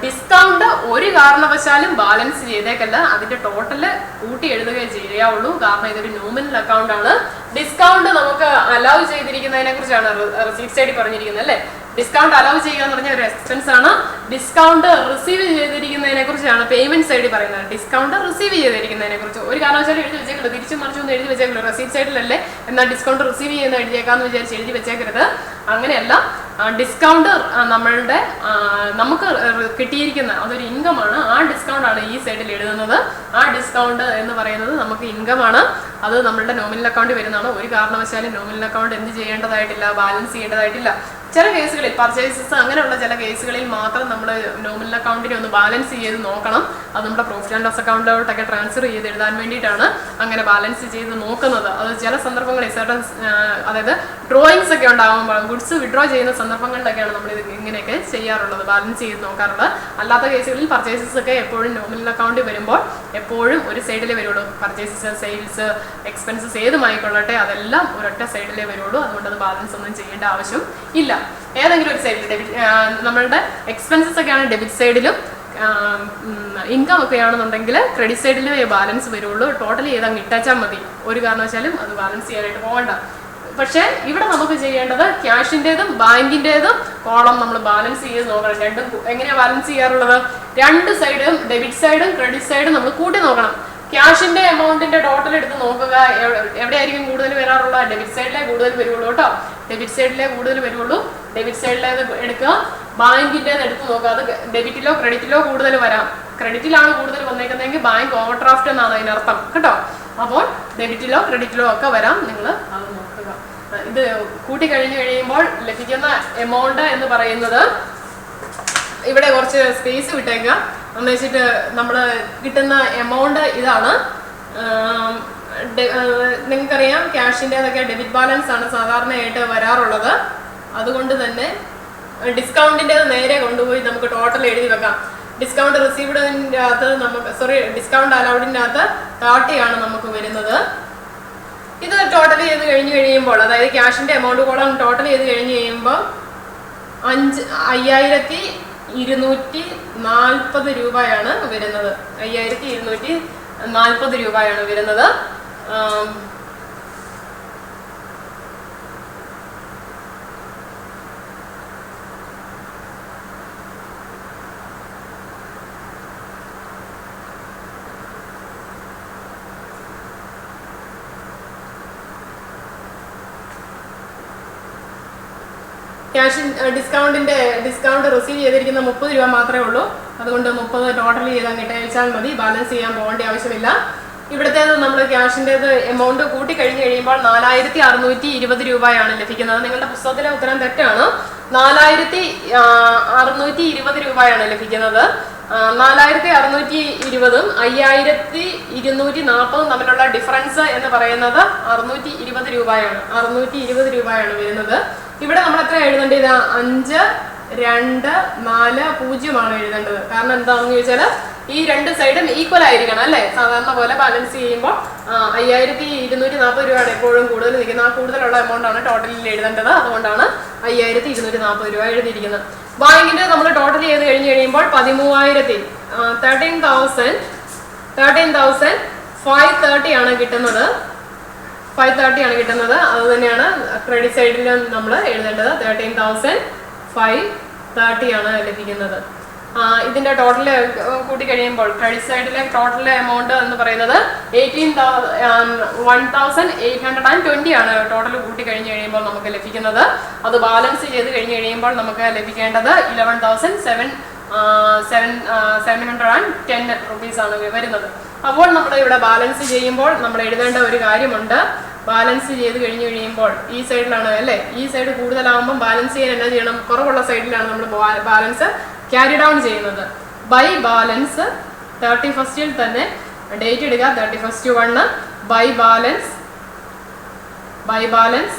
ഡിസ്കൗണ്ട് ഒരു കാരണവശാലും ബാലൻസ് ചെയ്തേക്കല്ല, അതിന്റെ ടോട്ടല് കൂട്ടി എഴുതുകയും ചെയ്യാവുള്ളൂ. കാരണം ഇതൊരു നോമിനൽ അക്കൗണ്ട് ആണ്. ഡിസ്കൗണ്ട് നമുക്ക് അലൗ ചെയ്തിരിക്കുന്നതിനെ കുറിച്ചാണ് റെസീപ്റ്റ് സൈഡിൽ പറഞ്ഞിരിക്കുന്നത് അല്ലേ? ഡിസ്കൗണ്ട് അലൗ ചെയ്യുക എന്ന് പറഞ്ഞാൽ ഒരു എക്സ്പെൻസ് ആണ്. ഡിസ്കൗണ്ട് റിസീവ് ചെയ്തിരിക്കുന്നതിനെ കുറിച്ചാണ് പേയ്മെന്റ് സൈഡിൽ പറയുന്നത്. ഡിസ്കൗണ്ട് റിസീവ് ചെയ്തിരിക്കുന്നതിനെ കുറിച്ച് ഒരു കാരണവശാലും എഴുതി വെച്ചേക്കരുത്. തിരിച്ചു മറിച്ചൊന്നും എഴുതി വെച്ചേക്കരുത്. റെസീപ്റ്റ് സൈഡിലല്ലേ, എന്നാൽ ഡിസ്കൗണ്ട് റിസീവ് ചെയ്യുന്ന എഴുതിയേക്കാന്ന് വിചാരിച്ച് എഴുതി വെച്ചേക്കരുത്. അങ്ങനെയല്ല, ഡിസ്കൗണ്ട് നമ്മളുടെ നമുക്ക് കിട്ടിയിരിക്കുന്ന അതൊരു ഇൻകം ആണ്. ആ ഡിസ്കൗണ്ട് ആണ് ഈ സൈഡിൽ എഴുതുന്നത്. ആ ഡിസ്കൗണ്ട് എന്ന് പറയുന്നത് നമുക്ക് ഇൻകം ആണ്. അത് നമ്മളുടെ നോമിനൽ അക്കൗണ്ടിൽ വരുന്നതാണ്. ഒരു കാരണവശാലും നോമിനൽ അക്കൗണ്ട് എന്ത് ചെയ്യേണ്ടതായിട്ടില്ല, ബാലൻസ് ചെയ്യേണ്ടതായിട്ടില്ല. ചില കേസുകളിൽ പർച്ചേസസ് അങ്ങനെയുള്ള ചില കേസുകളിൽ മാത്രം നമ്മൾ നോമിനൽ അക്കൗണ്ടിനെ ഒന്ന് ബാലൻസ് ചെയ്ത് നോക്കണം. അത് നമ്മുടെ പ്രോഫിറ്റ് ആൻഡ് ലോസ് അക്കൗണ്ടിലോട്ടൊക്കെ ട്രാൻസ്ഫർ ചെയ്ത് എഴുതാൻ വേണ്ടിയിട്ടാണ് അങ്ങനെ ബാലൻസ് ചെയ്ത് നോക്കുന്നത്. അത് ചില സന്ദർഭങ്ങളിൽ അതായത് ഡ്രോയിങ്സ് ഒക്കെ ഉണ്ടാകുമ്പോൾ ഗുഡ്സ് വിഡ്രോ ചെയ്യുന്ന സന്ദർഭങ്ങളിലൊക്കെയാണ് നമ്മൾ ഇത് ഇങ്ങനെയൊക്കെ ചെയ്യാറുള്ളത്, ബാലൻസ് ചെയ്ത് നോക്കാറുള്ളത്. അല്ലാത്ത കേസുകളിൽ പർച്ചേസസ് ഒക്കെ എപ്പോഴും നോമിനൽ അക്കൗണ്ടിൽ വരുമ്പോൾ എപ്പോഴും ഒരു സൈഡിലേ വരുള്ളൂ. പർച്ചേസസ്, സെയിൽസ്, എക്സ്പെൻസസ് ഏതുമായിക്കൊള്ളട്ടെ അതെല്ലാം ഒരൊറ്റ സൈഡിലേ വരുള്ളൂ. അതുകൊണ്ട് അത് ബാലൻസ് ഒന്നും ചെയ്യേണ്ട ആവശ്യം ഇല്ല. ഏതെങ്കിലും ഒരു സൈഡിൽ നമ്മളുടെ എക്സ്പെൻസസ് ഒക്കെയാണ് ഡെബിറ്റ് സൈഡിലും, ഇൻകം ഒക്കെ ആണെന്നുണ്ടെങ്കിൽ ക്രെഡിറ്റ് സൈഡിലും ബാലൻസ് വരുള്ളൂ. ടോട്ടലി ചെയ്തങ്ങ് ഇട്ടാച്ചാൽ മതി. ഒരു കാരണവശാലും അത് ബാലൻസ് ചെയ്യാനായിട്ട് പോകണ്ട. പക്ഷേ ഇവിടെ നമുക്ക് ചെയ്യേണ്ടത് ക്യാഷിൻ്റെതും ബാങ്കിൻ്റെതും കോളം നമ്മൾ ബാലൻസ് ചെയ്ത് നോക്കണം. രണ്ടും എങ്ങനെയാണ് ബാലൻസ് ചെയ്യാറുള്ളത്? രണ്ട് സൈഡും ഡെബിറ്റ് സൈഡും ക്രെഡിറ്റ് സൈഡും നമ്മൾ കൂട്ടി നോക്കണം. ക്യാഷിന്റെ എമൗണ്ടിന്റെ ടോട്ടൽ എടുത്ത് നോക്കുക. എവിടെയായിരിക്കും കൂടുതൽ വരാറുള്ള? ഡെബിറ്റ് സൈഡിലേ കൂടുതൽ വരുള്ളൂ കേട്ടോ. ഡെബിറ്റ് സൈഡിലേ കൂടുതൽ വരുള്ളൂ. ഡെബിറ്റ് സൈഡിലേത് എടുക്കുക. ബാങ്കിൻ്റെത് എടുത്ത് നോക്കുക. അത് ഡെബിറ്റിലോ ക്രെഡിറ്റിലോ കൂടുതൽ വരാം. ക്രെഡിറ്റിലാണ് കൂടുതൽ വന്നേക്കുന്നതെങ്കിൽ ബാങ്ക് ഓവർ ഡ്രാഫ്റ്റ് എന്നാണ് അതിനർത്ഥം കേട്ടോ. അപ്പോൾ ഡെബിറ്റിലോ ക്രെഡിറ്റിലോ ഒക്കെ വരാം. നിങ്ങൾ അത് നോക്കുക. ഇത് കൂട്ടി കഴിയുമ്പോൾ ലഭിക്കുന്ന എമൗണ്ട് എന്ന് പറയുന്നത് ഇവിടെ കുറച്ച് സ്പേസ് വിട്ടേക്കുക എന്ന് വെച്ചിട്ട് നമ്മൾ കിട്ടുന്ന എമൗണ്ട് ഇതാണ്. നിങ്ങൾക്കറിയാം ക്യാഷിൻ്റെതൊക്കെ ഡെബിറ്റ് ബാലൻസ് ആണ് സാധാരണയായിട്ട് വരാറുള്ളത്. അതുകൊണ്ട് തന്നെ ഡിസ്കൗണ്ടിൻ്റെ നേരെ കൊണ്ടുപോയി നമുക്ക് ടോട്ടൽ എഴുതി വെക്കാം. ഡിസ്കൗണ്ട് റിസീവ്ഡിൻ്റെ അകത്ത് നമുക്ക് ഡിസ്കൗണ്ട് അലൗഡിൻ്റെ അകത്ത് 30 ആണ് നമുക്ക് വരുന്നത്. ഇത് ടോട്ടൽ ചെയ്ത് കഴിയുമ്പോൾ, അതായത് ക്യാഷിൻ്റെ എമൗണ്ട് കോളം ടോട്ടൽ ചെയ്ത് കഴിയുമ്പോൾ 5240 രൂപയാണ് വരുന്നത്. 5240 രൂപയാണ് വരുന്നത്. ഡിസ്കൗണ്ട് റിസീവ് ചെയ്തിരിക്കുന്ന 30 രൂപ മാത്രമേ ഉള്ളൂ. അതുകൊണ്ട് 30 ടോട്ടൽ ചെയ്താൽ കിട്ടിയാൽ മതി. ബാലൻസ് ചെയ്യാൻ പോകേണ്ട ആവശ്യമില്ല. ഇവിടുത്തേത് നമ്മൾ ക്യാഷിൻ്റെത് എമൗണ്ട് കൂട്ടി കഴിഞ്ഞ് കഴിയുമ്പോൾ 4620 രൂപയാണ് ലഭിക്കുന്നത്. നിങ്ങളുടെ പുസ്തകത്തിലെ ഉത്തരം തെറ്റാണ്. 4620 രൂപയാണ് ലഭിക്കുന്നത്. 4620ഉം 5240 തമ്മിലുള്ള ഡിഫറൻസ് എന്ന് പറയുന്നത് 620 രൂപയാണ്. 620 രൂപയാണ് വരുന്നത്. ഇവിടെ നമ്മൾ എത്ര എഴുതേണ്ടത്? 5, 2, 4, 0 എഴുതേണ്ടത്. കാരണം എന്താണെന്ന് ചോദിച്ചാൽ ഈ രണ്ട് സൈഡും ഈക്വൽ ആയിരിക്കണം അല്ലേ? സാധാരണ പോലെ ബാലൻസ് ചെയ്യുമ്പോൾ 5240 രൂപയാണ് എപ്പോഴും കൂടുതൽ നിൽക്കുന്നത്. ആ കൂടുതലുള്ള എമൗണ്ട് ആണ് ടോട്ടലിൽ എഴുതേണ്ടത്. അതുകൊണ്ടാണ് 5240 രൂപ എഴുതിയിരിക്കുന്നത്. ബാങ്കിന്റെ നമ്മൾ ടോട്ടൽ ചെയ്ത് കഴിയുമ്പോൾ 13,530 ആണ് കിട്ടുന്നത്. 530 ആണ് കിട്ടുന്നത്. അത് തന്നെയാണ് ക്രെഡിറ്റ് സൈഡിൽ നമ്മൾ എഴുതേണ്ടത്. 13,530 ആണ് ലഭിക്കുന്നത്. ഇതിന്റെ ടോട്ടൽ കൂട്ടി കഴിയുമ്പോൾ ക്രെഡിറ്റ് സൈഡിലെ ടോട്ടൽ എമൗണ്ട് എന്ന് പറയുന്നത് 1820 ആണ് ടോട്ടൽ കൂട്ടി കഴിഞ്ഞ് കഴിയുമ്പോൾ നമുക്ക് ലഭിക്കുന്നത്. അത് ബാലൻസ് ചെയ്ത് കഴിഞ്ഞ് കഴിയുമ്പോൾ നമുക്ക് ലഭിക്കേണ്ടത് 11,710 റുപ്പീസാണ് വരുന്നത്. അപ്പോൾ നമ്മൾ ഇവിടെ ബാലൻസ് ചെയ്യുമ്പോൾ നമ്മൾ എഴുതേണ്ട ഒരു കാര്യമുണ്ട്. ബാലൻസ് ചെയ്ത് കഴിഞ്ഞ് കഴിയുമ്പോൾ ഈ സൈഡിലാണ് അല്ലേ? ഈ സൈഡ് കൂടുതലാകുമ്പോൾ ബാലൻസ് ചെയ്യാൻ എന്നാ ചെയ്യണം? കുറവുള്ള സൈഡിലാണ് നമ്മൾ ബാലൻസ് ക്യാരി ഡൗൺ ചെയ്യുന്നത്. ബൈ ബാലൻസ് 31st തന്നെ ഡേറ്റ് ഇടുക. 31/1 ബൈ ബാലൻസ്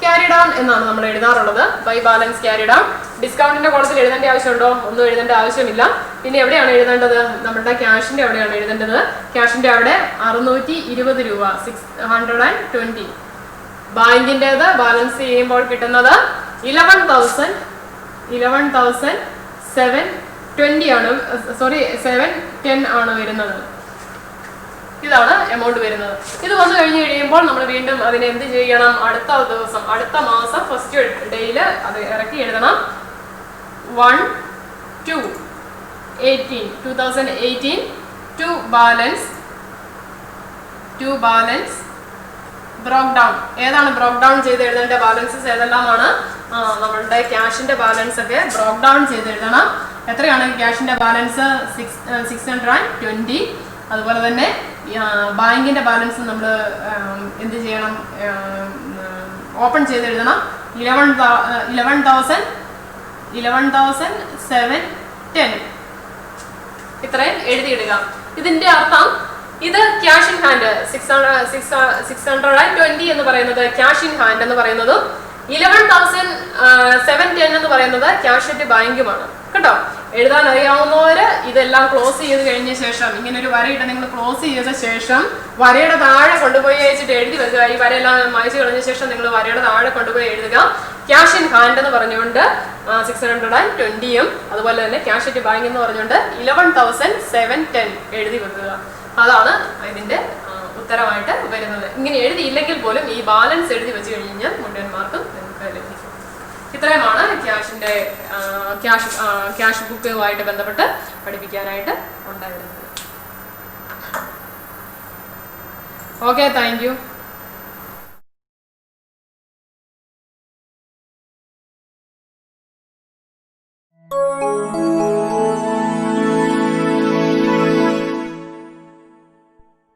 ക്യാരി ഡൗൺ എന്നാണ് നമ്മൾ എഴുതാറുള്ളത്. By balance carry down. ഡിസ്കൗണ്ടിന്റെ കോളത്തിൽ എഴുതേണ്ട ആവശ്യമുണ്ടോ? ഒന്നും എഴുതേണ്ട ആവശ്യമില്ല. പിന്നെ എവിടെയാണ് എഴുതേണ്ടത്? നമ്മുടെ ക്യാഷിന്റെ അവിടെയാണ് എഴുതേണ്ടത്. ക്യാഷിന്റെ അവിടെ 620 രൂപ 620. ബാങ്കിൻ്റെത് ബാലൻസ് ചെയ്യുമ്പോൾ കിട്ടുന്നത് 11,720 ആണ്. 710 ആണ് വരുന്നത്. ഇതാണ് എമൗണ്ട് വരുന്നത്. ഇത് വന്നു കഴിഞ്ഞ് കഴിയുമ്പോൾ നമ്മൾ വീണ്ടും അതിനെ എന്ത് ചെയ്യണം? അടുത്ത മാസം ഫസ്റ്റ് ഡേയിൽ അത് ഇറക്കി എഴുതണം. 1/2/2018 ടു ബാലൻസ് ബ്രോക്ക് ഡൗൺ. ഏതാണ് ബ്രോക്ക് ഡൗൺ ചെയ്ത് എഴുതേണ്ട ബാലൻസസ് ഏതെല്ലാമാണ്? നമ്മളുടെ ക്യാഷിന്റെ ബാലൻസ് ഒക്കെ ബ്രോക്ക് ഡൗൺ ചെയ്ത് എഴുതണം. എത്രയാണ് ക്യാഷിന്റെ ബാലൻസ്? 620. അതുപോലെ തന്നെ ബാങ്കിന്റെ ബാലൻസ് നമ്മൾ എന്ത് ചെയ്യണം? ഓപ്പൺ ചെയ്ത് എഴുതണം. 11,710. ഇത്രയും എഴുതിയിടുക. ഇതിന്റെ അർത്ഥം ഇത് ക്യാഷ് ഇൻ ഹാൻഡ് 620 എന്ന് പറയുന്നത് ക്യാഷ് ഇൻ ഹാൻഡ് എന്ന് പറയുന്നതും 11,710 എന്ന് പറയുന്നത് ക്യാഷ് അറ്റ് ബാങ്കുമാണ് കേട്ടോ. എഴുതാൻ അറിയാവുന്നവര് ഇതെല്ലാം ക്ലോസ് ചെയ്ത് കഴിഞ്ഞ ശേഷം ഇങ്ങനെ ഒരു വരയിട്ട് നിങ്ങൾ ക്ലോസ് ചെയ്ത ശേഷം വരയുടെ താഴെ കൊണ്ടുപോയി അയച്ചിട്ട് എഴുതി വെക്കുക. ഈ വരയെല്ലാം മായ്ച്ചു കളഞ്ഞ ശേഷം നിങ്ങൾ വരയുടെ താഴെ കൊണ്ടുപോയി എഴുതുക. ക്യാഷ് ഇൻ ഹാൻഡ് എന്ന് പറഞ്ഞുകൊണ്ട് 620ഉം അതുപോലെ തന്നെ ക്യാഷ് അറ്റ് ബാങ്ക് എന്ന് പറഞ്ഞുകൊണ്ട് 11,710 എഴുതി വെക്കുക. അതാണ് ഇതിന്റെ ഉത്തരമായിട്ട് വരുന്നത്. ഇങ്ങനെ എഴുതിയില്ലെങ്കിൽ പോലും ഈ ബാലൻസ് എഴുതി വെച്ച് കഴിഞ്ഞാൽ മുഴുവൻ മാർക്കും നിങ്ങൾക്ക് ലഭിക്കും. ഇത്രയുമാണ് ക്യാഷ് ബുക്കുമായിട്ട് ബന്ധപ്പെട്ട് പഠിപ്പിക്കാനായിട്ട് ഉണ്ടായിരുന്നത്. Okay, thank you.